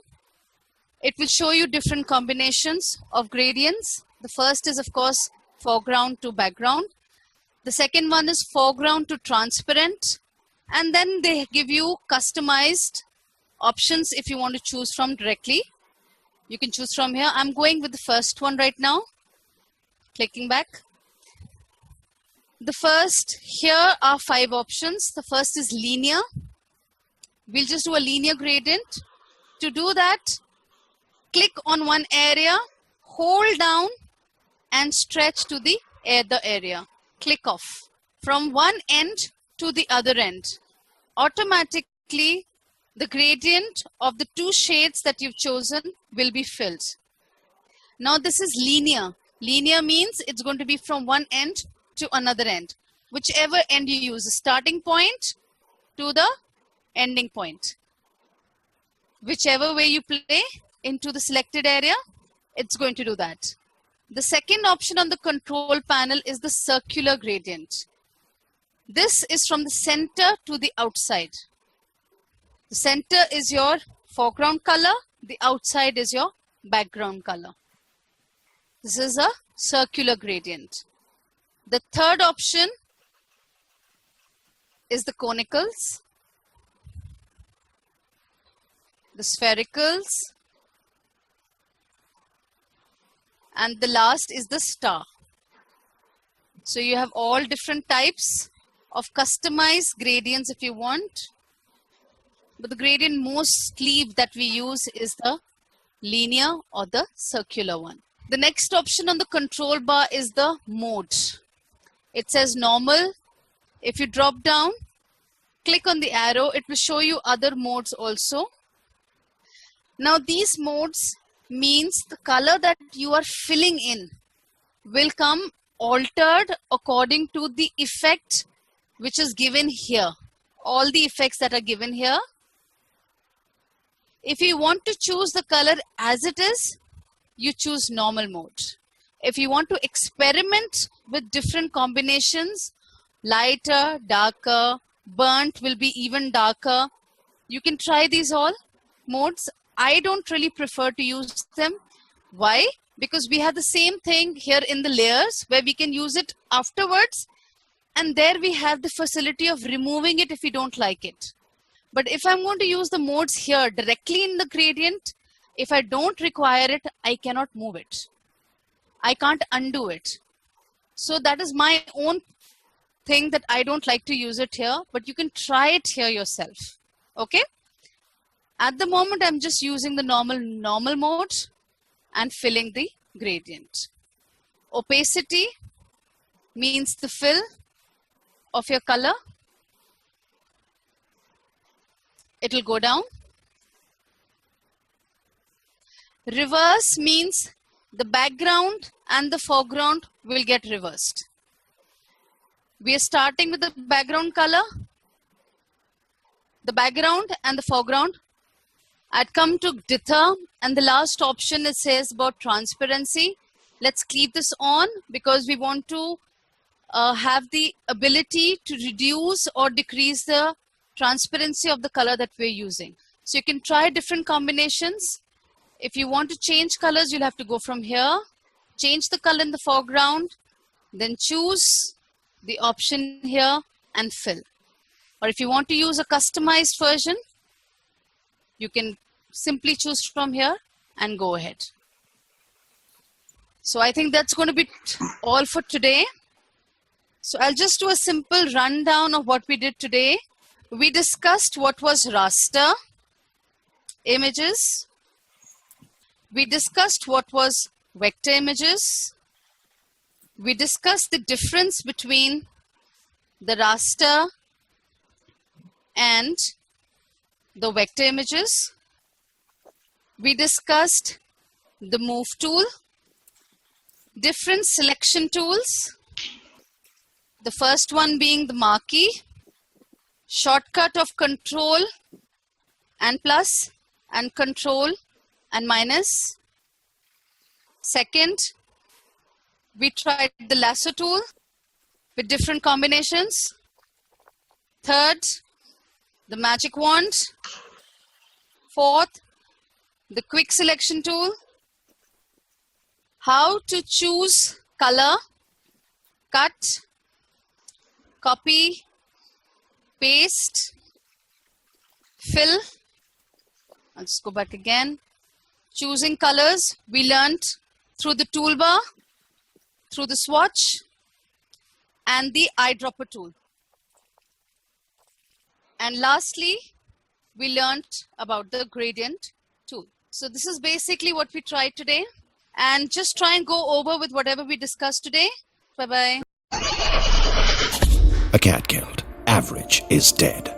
it will show you different combinations of gradients. The first is of course foreground to background. The second one is foreground to transparent. And then they give you customized options if you want to choose from directly. You can choose from here. I'm going with the first one right now. Clicking back. The first, here are 5 options. The first is linear. We'll just do a linear gradient. To do that, click on one area, hold down and stretch to the other area. Click off. From one end to the other end. Automatically, the gradient of the 2 shades that you've chosen will be filled. Now this is linear. Linear means it's going to be from one end to another end. Whichever end you use, the starting point to the ending point. Whichever way you play into the selected area, it's going to do that. The second option on the control panel is the circular gradient. This is from the center to the outside. The center is your foreground color, the outside is your background color. This is a circular gradient. The third option is the conicals, the sphericals, and the last is the star. So you have all different types of customized gradients if you want. But the gradient mostly that we use is the linear or the circular one. The next option on the control bar is the mode. It says normal. If you drop down, click on the arrow, it will show you other modes also. Now these modes means the color that you are filling in will come altered according to the effect which is given here. All the effects that are given here. If you want to choose the color as it is, you choose normal mode. If you want to experiment with different combinations, lighter, darker, burnt will be even darker. You can try these all modes. I don't really prefer to use them. Why? Because we have the same thing here in the layers where we can use it afterwards. And there we have the facility of removing it if we don't like it. But if I'm going to use the modes here directly in the gradient, if I don't require it, I cannot move it. I can't undo it. So that is my own thing that I don't like to use it here, but you can try it here yourself. Okay? At the moment, I'm just using the normal mode and filling the gradient. Opacity means the fill of your color. It will go down. Reverse means the background and the foreground will get reversed. We are starting with the background color, the background and the foreground. I'd come to dither, and the last option it says about transparency. Let's keep this on because we want to have the ability to reduce or decrease the transparency of the color that we're using. So you can try different combinations. If you want to change colors, you'll have to go from here, change the color in the foreground, then choose the option here and fill. Or if you want to use a customized version, you can simply choose from here and go ahead. So I think that's going to be all for today. So I'll just do a simple rundown of what we did today. We discussed what was raster images. We discussed what was vector images. We discussed the difference between the raster and the vector images. We discussed the move tool, different selection tools. The first one being the marquee, shortcut of control and plus and control and minus. Second, we tried the lasso tool with different combinations. Third, the magic wand. Fourth, the quick selection tool. How to choose color, cut, copy, paste, fill. I'll just go back again. Choosing colors, we learnt through the toolbar, through the swatch, and the eyedropper tool. And lastly, we learnt about the gradient tool. So this is basically what we tried today. And just try and go over with whatever we discussed today. Bye-bye. A cat killed. Average is dead.